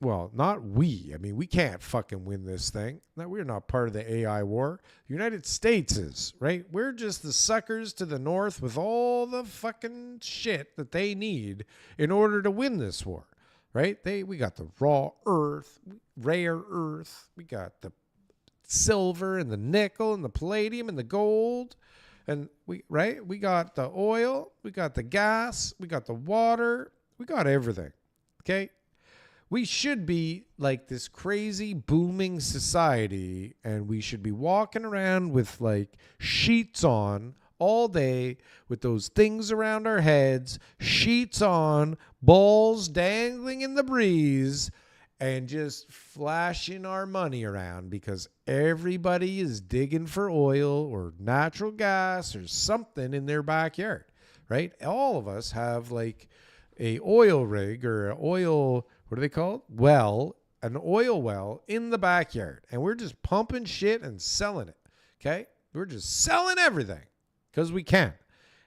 well, not we. I mean, we can't fucking win this thing. No, we're not part of the AI war. The United States is, right? We're just the suckers to the north with all the fucking shit that they need in order to win this war, right? We got the raw earth, rare earth. We got the silver and the nickel and the palladium and the gold. And we got the oil, we got the gas, we got the water, we got everything. Okay? We should be like this crazy booming society, and we should be walking around with like sheets on all day with those things around our heads, sheets on, balls dangling in the breeze, and just flashing our money around because everybody is digging for oil or natural gas or something in their backyard, right? All of us have like a oil rig or an oil, what are they called? Well, an oil well in the backyard. And we're just pumping shit and selling it, okay? We're just selling everything because we can.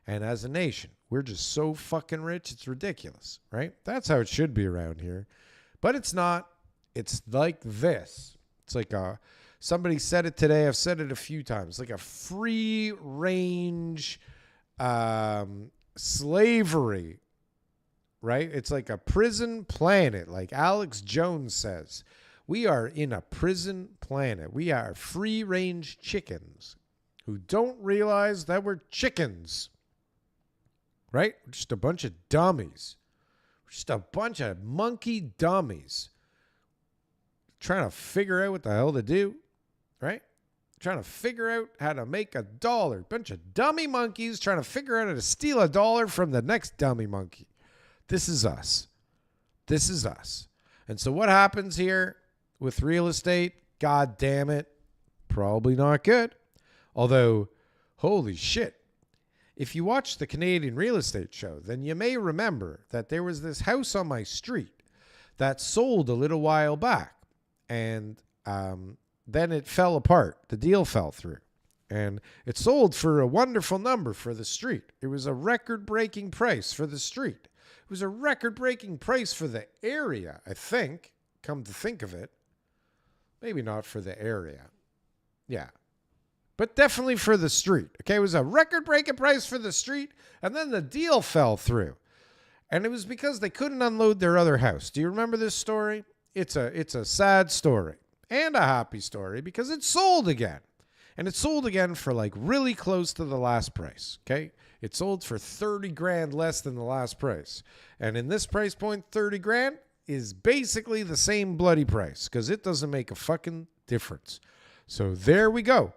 And as a nation, we're just so fucking rich, it's ridiculous, right? That's how it should be around here. But it's not. It's like this. It's like somebody said it today. I've said it a few times. Like a free range slavery, right? It's like a prison planet. Like Alex Jones says, we are in a prison planet. We are free range chickens who don't realize that we're chickens, right? We're just a bunch of dummies. Just a bunch of monkey dummies trying to figure out what the hell to do, right? Trying to figure out how to make $1. Bunch of dummy monkeys trying to figure out how to steal $1 from the next dummy monkey. This is us. This is us. And so what happens here with real estate? God damn it. Probably not good. Although, holy shit. If you watch the Canadian Real Estate Show, then you may remember that there was this house on my street that sold a little while back. And then it fell apart. The deal fell through. And it sold for a wonderful number for the street. It was a record-breaking price for the street. It was a record-breaking price for the area, I think, come to think of it. Maybe not for the area. Yeah. But definitely for the street. Okay, it was a record-breaking price for the street, and then the deal fell through. And it was because they couldn't unload their other house. Do you remember this story? It's a sad story and a happy story because it sold again. And it sold again for like really close to the last price, okay? It sold for 30 grand less than the last price. And in this price point, 30 grand is basically the same bloody price because it doesn't make a fucking difference. So there we go.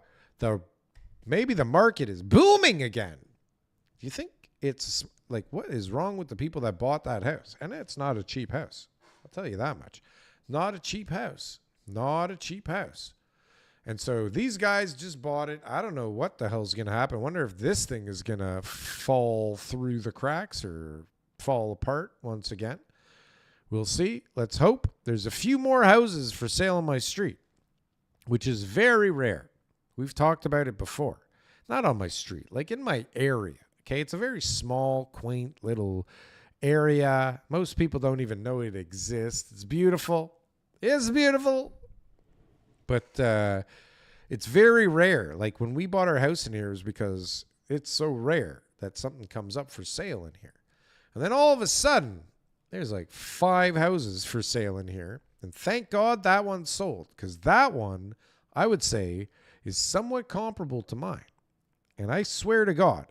Maybe the market is booming again. Do you think it's like, what is wrong with the people that bought that house? And it's not a cheap house. I'll tell you that much. Not a cheap house. Not a cheap house. And so these guys just bought it. I don't know what the hell's going to happen. I wonder if this thing is going to fall through the cracks or fall apart once again. We'll see. Let's hope. There's a few more houses for sale on my street, which is very rare. We've talked about it before. Not on my street, like in my area. Okay, it's a very small, quaint little area. Most people don't even know it exists. It's beautiful. It's beautiful. But it's very rare. Like when we bought our house in here, it was because it's so rare that something comes up for sale in here. And then all of a sudden, there's like 5 houses for sale in here. And thank God that one sold, because that one, I would say, is somewhat comparable to mine. And I swear to God,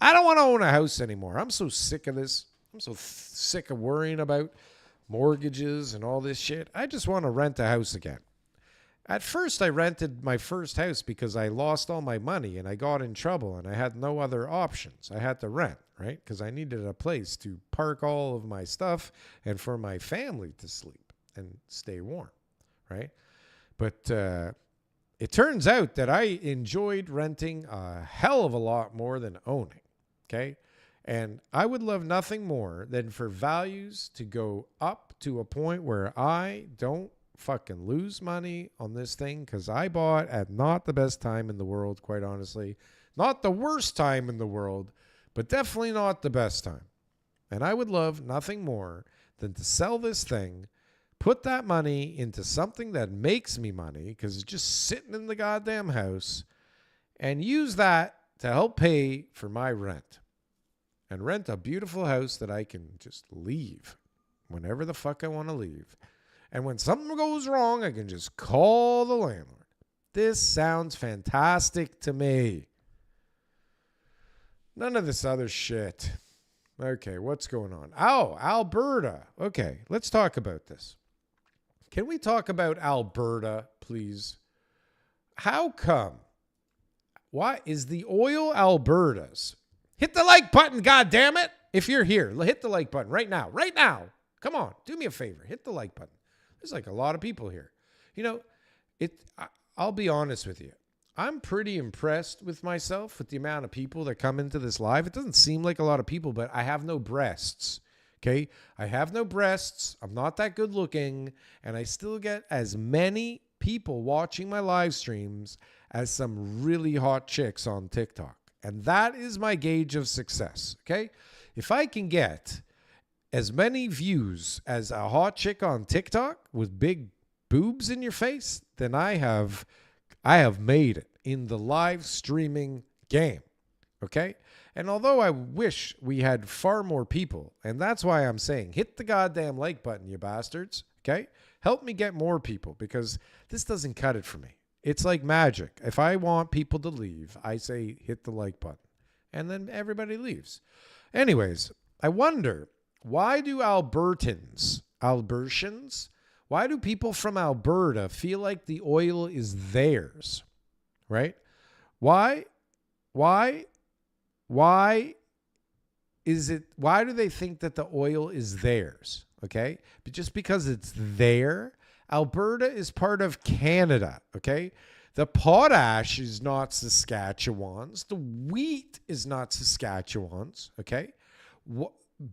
I don't want to own a house anymore. I'm so sick of this. I'm so sick of worrying about mortgages and all this shit. I just want to rent a house again. At first, I rented my first house because I lost all my money and I got in trouble and I had no other options. I had to rent, right? Because I needed a place to park all of my stuff and for my family to sleep and stay warm, right? But it turns out that I enjoyed renting a hell of a lot more than owning, okay? And I would love nothing more than for values to go up to a point where I don't fucking lose money on this thing, because I bought at not the best time in the world, quite honestly. Not the worst time in the world, but definitely not the best time. And I would love nothing more than to sell this thing, put that money into something that makes me money because it's just sitting in the goddamn house, and use that to help pay for my rent and rent a beautiful house that I can just leave whenever the fuck I want to leave. And when something goes wrong, I can just call the landlord. This sounds fantastic to me. None of this other shit. Okay, what's going on? Oh, Alberta. Okay, let's talk about this. Can we talk about Alberta, please? How come? Why is the oil Alberta's? Hit the like button, goddammit. If you're here, hit the like button right now. Right now. Come on, do me a favor. Hit the like button. There's like a lot of people here. You know, I'll be honest with you. I'm pretty impressed with myself with the amount of people that come into this live. It doesn't seem like a lot of people, but I have no breasts. Okay? I have no breasts. I'm not that good looking. And I still get as many people watching my live streams as some really hot chicks on TikTok. And that is my gauge of success. Okay? If I can get as many views as a hot chick on TikTok with big boobs in your face, then I have made it in the live streaming game. Okay? And although I wish we had far more people, and that's why I'm saying hit the goddamn like button, you bastards. Okay? Help me get more people, because this doesn't cut it for me. It's like magic. If I want people to leave, I say hit the like button, and then everybody leaves. Anyways, I wonder, why do Albertians, why do people from Alberta feel like the oil is theirs, right? Why do they think that the oil is theirs? Okay. But just because it's there, Alberta is part of Canada. Okay. The potash is not Saskatchewan's. The wheat is not Saskatchewan's. Okay.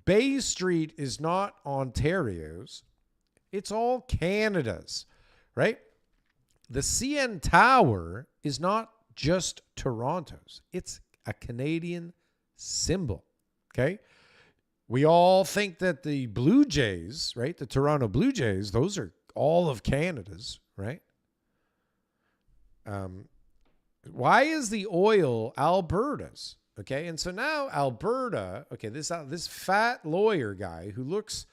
Bay Street is not Ontario's. It's all Canada's, right? The CN Tower is not just Toronto's. It's a Canadian symbol, okay? We all think that the Blue Jays, right, the Toronto Blue Jays, those are all of Canada's, right? Why is the oil Alberta's? Okay, and so now Alberta, okay, this fat lawyer guy who looks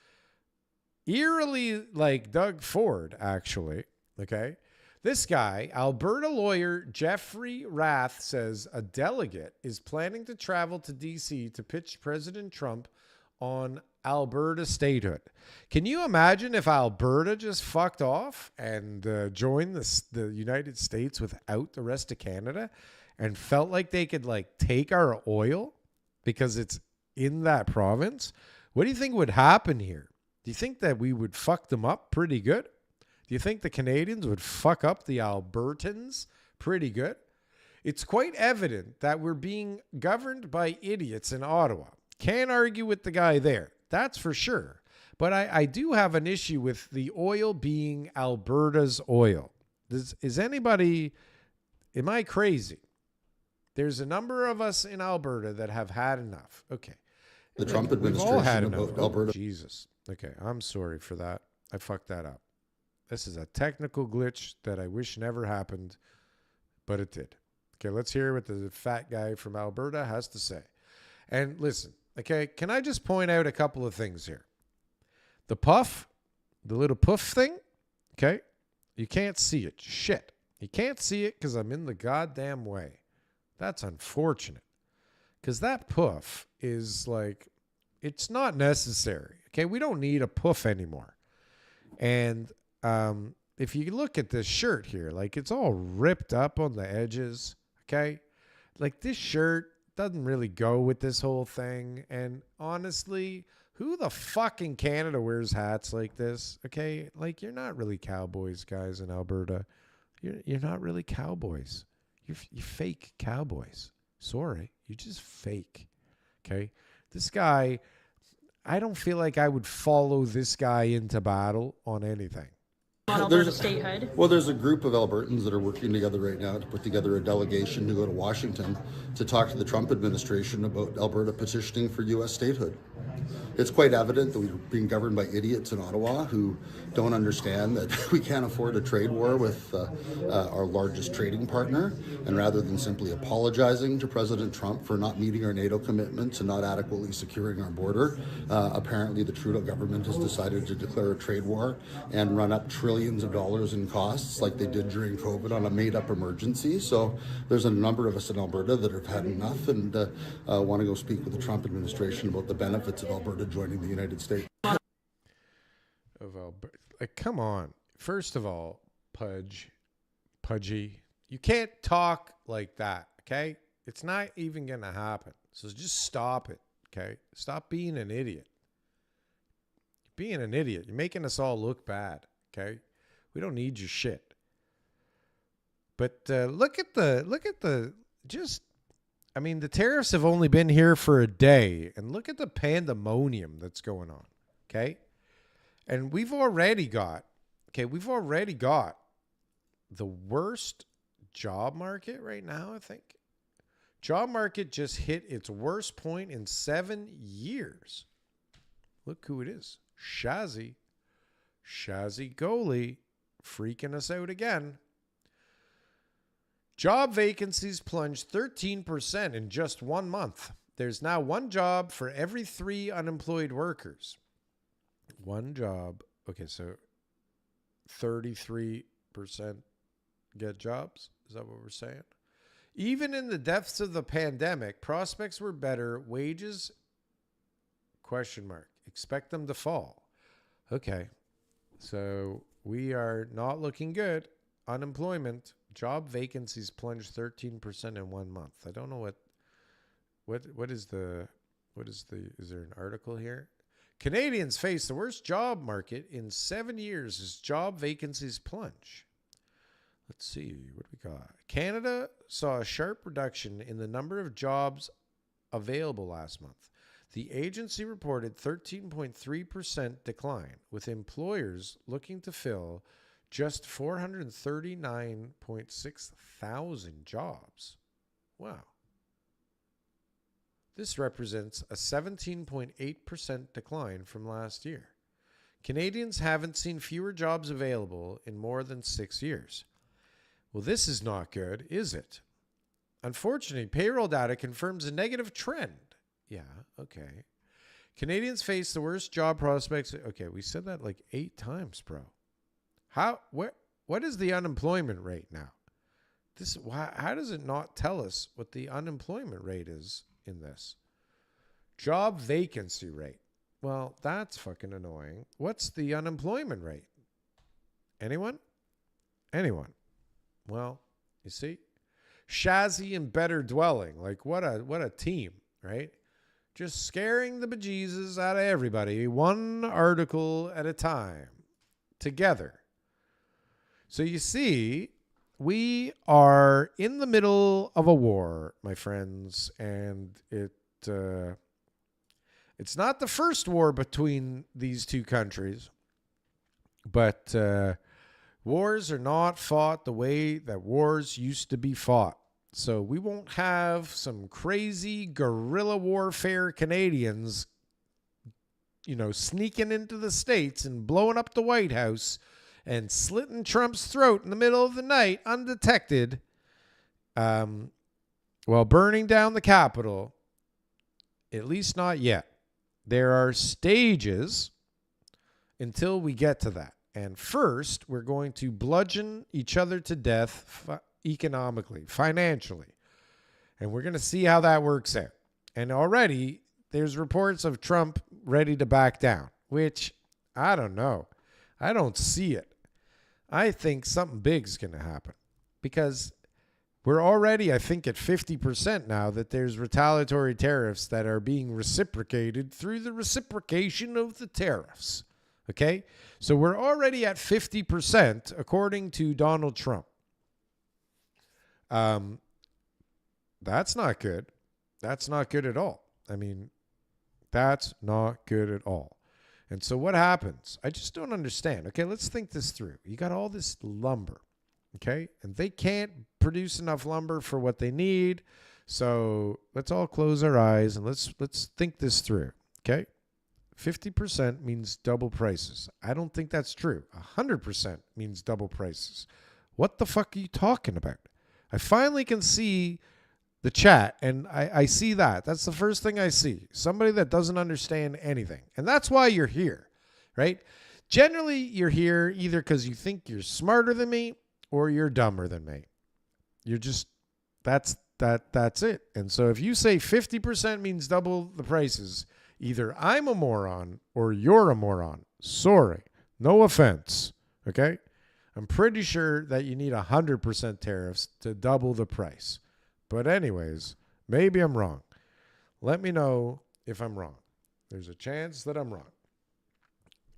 eerily like Doug Ford, actually, okay? This guy, Alberta lawyer Jeffrey Rath, says a delegate is planning to travel to D.C. to pitch President Trump on Alberta statehood. Can you imagine if Alberta just fucked off and joined the United States without the rest of Canada and felt like they could like take our oil because it's in that province? What do you think would happen here? Do you think that we would fuck them up pretty good? Do you think the Canadians would fuck up the Albertans pretty good? It's quite evident that we're being governed by idiots in Ottawa. Can't argue with the guy there. That's for sure. But I do have an issue with the oil being Alberta's oil. Is anybody, am I crazy? There's a number of us in Alberta that have had enough. Okay. The Trump administration We've all had enough. of Alberta. Oh, Jesus. Okay. I'm sorry for that. I fucked that up. This is a technical glitch that I wish never happened, but it did. Okay, let's hear what the fat guy from Alberta has to say. And listen, okay, can I just point out a couple of things here? The puff, the little puff thing, okay, you can't see it. Shit. You can't see it because I'm in the goddamn way. That's unfortunate. Because that puff is like, it's not necessary. Okay, we don't need a puff anymore. And if you look at this shirt here, like it's all ripped up on the edges, okay? Like this shirt doesn't really go with this whole thing. And honestly, who the fuck in Canada wears hats like this? Okay, like you're not really cowboys, guys in Alberta. You're not really cowboys. You're fake cowboys. Sorry, you're just fake. Okay, this guy, I don't feel like I would follow this guy into battle on anything. on Alberta statehood? Well, there's a group of Albertans that are working together right now to put together a delegation to go to Washington to talk to the Trump administration about Alberta petitioning for U.S. statehood. It's quite evident that we're being governed by idiots in Ottawa who don't understand that we can't afford a trade war with our largest trading partner. And rather than simply apologizing to President Trump for not meeting our NATO commitments and not adequately securing our border, apparently the Trudeau government has decided to declare a trade war and run up trillions of dollars in costs like they did during COVID on a made-up emergency. So there's a number of us in Alberta that have had enough and want to go speak with the Trump administration about the benefits of Alberta joining the United States. Like, come on. First of all, Pudgy, you can't talk like that, okay? It's not even going to happen. So just stop it, okay? Stop being an idiot. Being an idiot. You're making us all look bad, okay? We don't need your shit. But look at the tariffs have only been here for a day, and look at the pandemonium that's going on, okay? And we've already got the worst job market right now, I think. Job market just hit its worst point in 7 years. Look who it is. Shazzy Goalie freaking us out again. Job vacancies plunged 13% in just 1 month. There's now one job for every 3 unemployed workers. One job. Okay, so 33% get jobs? Is that what we're saying? Even in the depths of the pandemic, prospects were better. Wages, ? Expect them to fall. Okay, so we are not looking good. Unemployment, job vacancies plunged 13% in 1 month. I don't know is there an article here? Canadians face the worst job market in 7 years as job vacancies plunge. Let's see, what do we got? Canada saw a sharp reduction in the number of jobs available last month. The agency reported 13.3% decline, with employers looking to fill just 439.6 thousand jobs. Wow. This represents a 17.8% decline from last year. Canadians haven't seen fewer jobs available in more than 6 years. Well, this is not good, is it? Unfortunately, payroll data confirms a negative trend. Yeah, okay. Canadians face the worst job prospects. Okay, we said that like 8 times, bro. What is the unemployment rate now? How does it not tell us what the unemployment rate is in this? Job vacancy rate. Well, that's fucking annoying. What's the unemployment rate? Anyone? Well, you see? Shazzy and better dwelling. Like, what a team, right? Just scaring the bejesus out of everybody, one article at a time, together. So you see, we are in the middle of a war, my friends, and it's not the first war between these two countries, but wars are not fought the way that wars used to be fought. So we won't have some crazy guerrilla warfare Canadians, sneaking into the States and blowing up the White House and slitting Trump's throat in the middle of the night undetected while burning down the Capitol. At least not yet. There are stages until we get to that. And first, we're going to bludgeon each other to death economically, financially. And we're going to see how that works out. And already, there's reports of Trump ready to back down, which I don't know. I don't see it. I think something big is going to happen because we're already, I think, at 50% now that there's retaliatory tariffs that are being reciprocated through the reciprocation of the tariffs. Okay? So we're already at 50% according to Donald Trump. That's not good. That's not good at all. I mean, that's not good at all. And so what happens? I just don't understand. Okay, let's think this through. You got all this lumber, okay? And they can't produce enough lumber for what they need. So let's all close our eyes and let's think this through, okay? 50% means double prices. I don't think that's true. 100% means double prices. What the fuck are you talking about? I finally can see the chat, and I see that. That's the first thing I see. Somebody that doesn't understand anything. And that's why you're here, right? Generally, you're here either because you think you're smarter than me or you're dumber than me. You're just, that's it. And so if you say 50% means double the prices, either I'm a moron or you're a moron. Sorry. No offense. Okay? I'm pretty sure that you need 100% tariffs to double the price. But anyways, maybe I'm wrong. Let me know if I'm wrong. There's a chance that I'm wrong.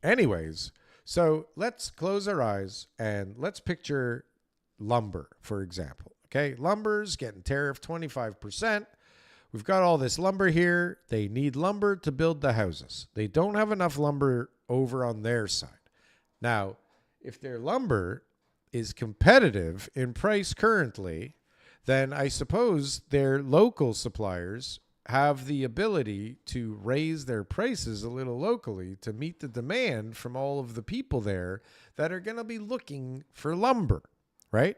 Anyways, so let's close our eyes and let's picture lumber, for example. Okay, lumber's getting tariffed 25%. We've got all this lumber here. They need lumber to build the houses. They don't have enough lumber over on their side. Now, if their lumber is competitive in price currently, then I suppose their local suppliers have the ability to raise their prices a little locally to meet the demand from all of the people there that are going to be looking for lumber, right?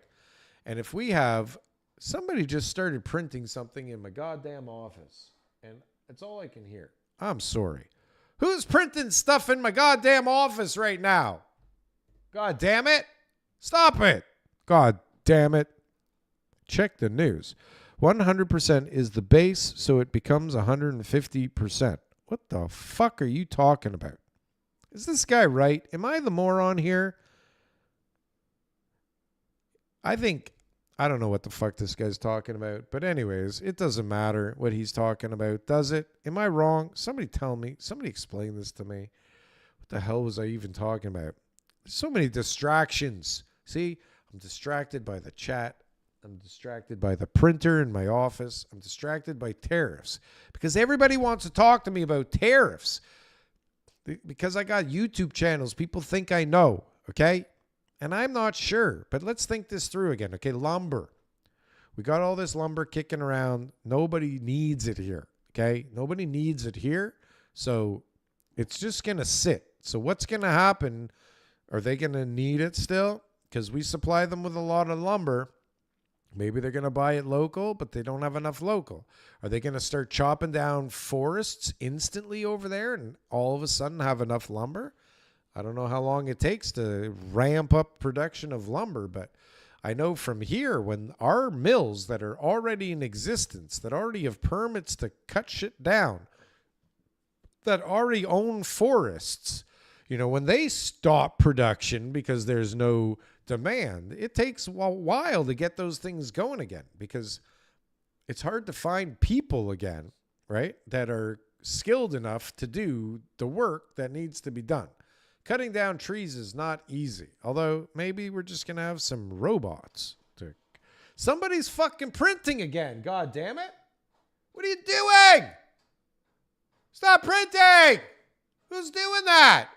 And if we have, somebody just started printing something in my goddamn office, and that's all I can hear. I'm sorry. Who's printing stuff in my goddamn office right now? God damn it. Stop it. God damn it. Check the news. 100% is the base, so it becomes 150%. What the fuck are you talking about? Is this guy right? Am I the moron here? I don't know what the fuck this guy's talking about. But anyways, it doesn't matter what he's talking about, does it? Am I wrong? Somebody tell me. Somebody explain this to me. What the hell was I even talking about? There's so many distractions. See, I'm distracted by the chat. I'm distracted by the printer in my office. I'm distracted by tariffs because everybody wants to talk to me about tariffs. Because I got YouTube channels, people think I know, okay? And I'm not sure, but let's think this through again. Okay, lumber. We got all this lumber kicking around. Nobody needs it here, okay? Nobody needs it here, so it's just going to sit. So what's going to happen? Are they going to need it still? Because we supply them with a lot of lumber. Maybe they're going to buy it local, but they don't have enough local. Are they going to start chopping down forests instantly over there and all of a sudden have enough lumber? I don't know how long it takes to ramp up production of lumber, but I know from here when our mills that are already in existence, that already have permits to cut shit down, that already own forests, you know, when they stop production because there's no demand, it takes a while to get those things going again because it's hard to find people again, right, that are skilled enough to do the work that needs to be done. Cutting down trees is not easy, although maybe we're just going to have some robots. Somebody's fucking printing again, god damn it. What are you doing? Stop printing! Who's doing that?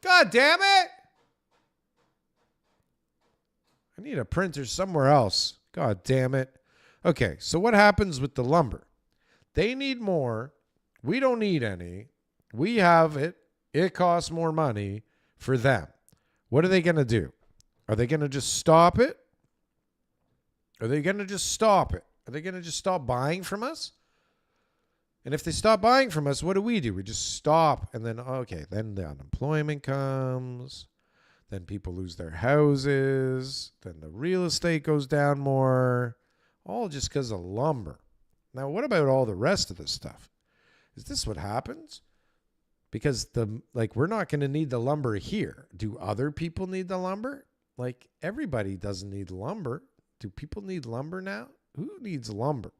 God damn it! I need a printer somewhere else. God damn it. Okay, so what happens with the lumber? They need more. We don't need any. We have it. It costs more money for them. What are they going to do? Are they going to just stop it? Are they going to just stop it? Are they going to just stop buying from us? And if they stop buying from us, what do? We just stop. And then, okay, then the unemployment comes. Then people lose their houses. Then the real estate goes down more. All just because of lumber. Now, what about all the rest of this stuff? Is this what happens? Because we're not going to need the lumber here. Do other people need the lumber? Like, everybody doesn't need lumber. Do people need lumber now? Who needs lumber?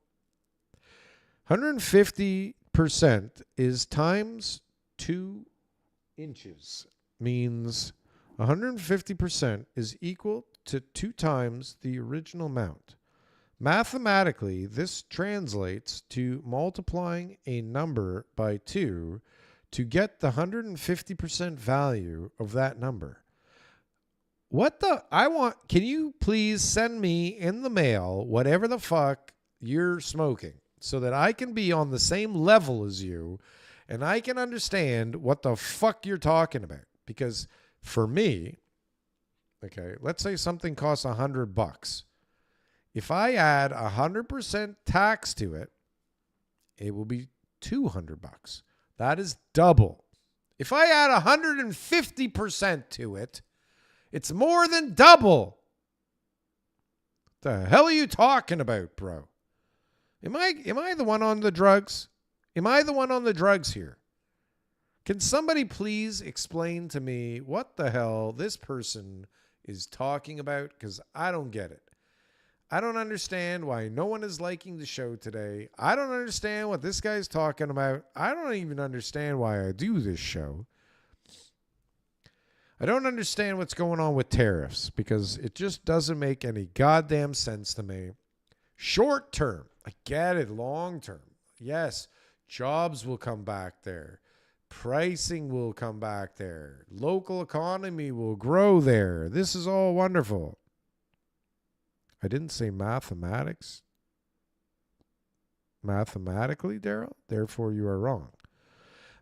150% is times 2 inches. Means 150% is equal to 2 times the original amount. Mathematically, this translates to multiplying a number by 2 to get the 150% value of that number. Can you please send me in the mail whatever the fuck you're smoking so that I can be on the same level as you and I can understand what the fuck you're talking about? Because for me, okay, let's say something costs $100. If I add 100% tax to it, it will be $200. That is double. If I add 150% to it, it's more than double. The hell are you talking about, bro? Am I the one on the drugs? Am I the one on the drugs here? Can somebody please explain to me what the hell this person is talking about? Because I don't get it. I don't understand why no one is liking the show today. I don't understand what this guy's talking about. I don't even understand why I do this show. I don't understand what's going on with tariffs because it just doesn't make any goddamn sense to me. Short term, I get it. Long term, yes, jobs will come back there. Pricing will come back there. Local economy will grow there. This is all wonderful. I didn't say mathematics. Mathematically, Darryl? Therefore, you are wrong.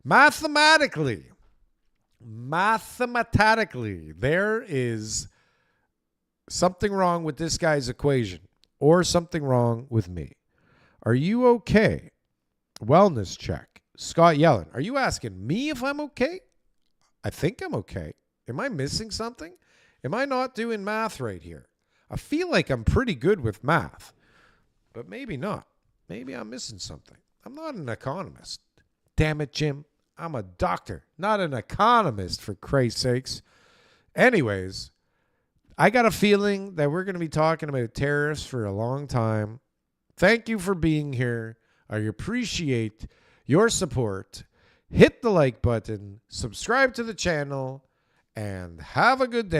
Mathematically, there is something wrong with this guy's equation or something wrong with me. Are you okay? Wellness check. Scott Yellen, are you asking me if I'm okay? I think I'm okay. Am I missing something? Am I not doing math right here? I feel like I'm pretty good with math, but maybe not. Maybe I'm missing something. I'm not an economist. Damn it, Jim. I'm a doctor, not an economist, for Christ's sakes. Anyways, I got a feeling that we're going to be talking about tariffs for a long time. Thank you for being here. I appreciate your support. Hit the like button, subscribe to the channel, and have a good day.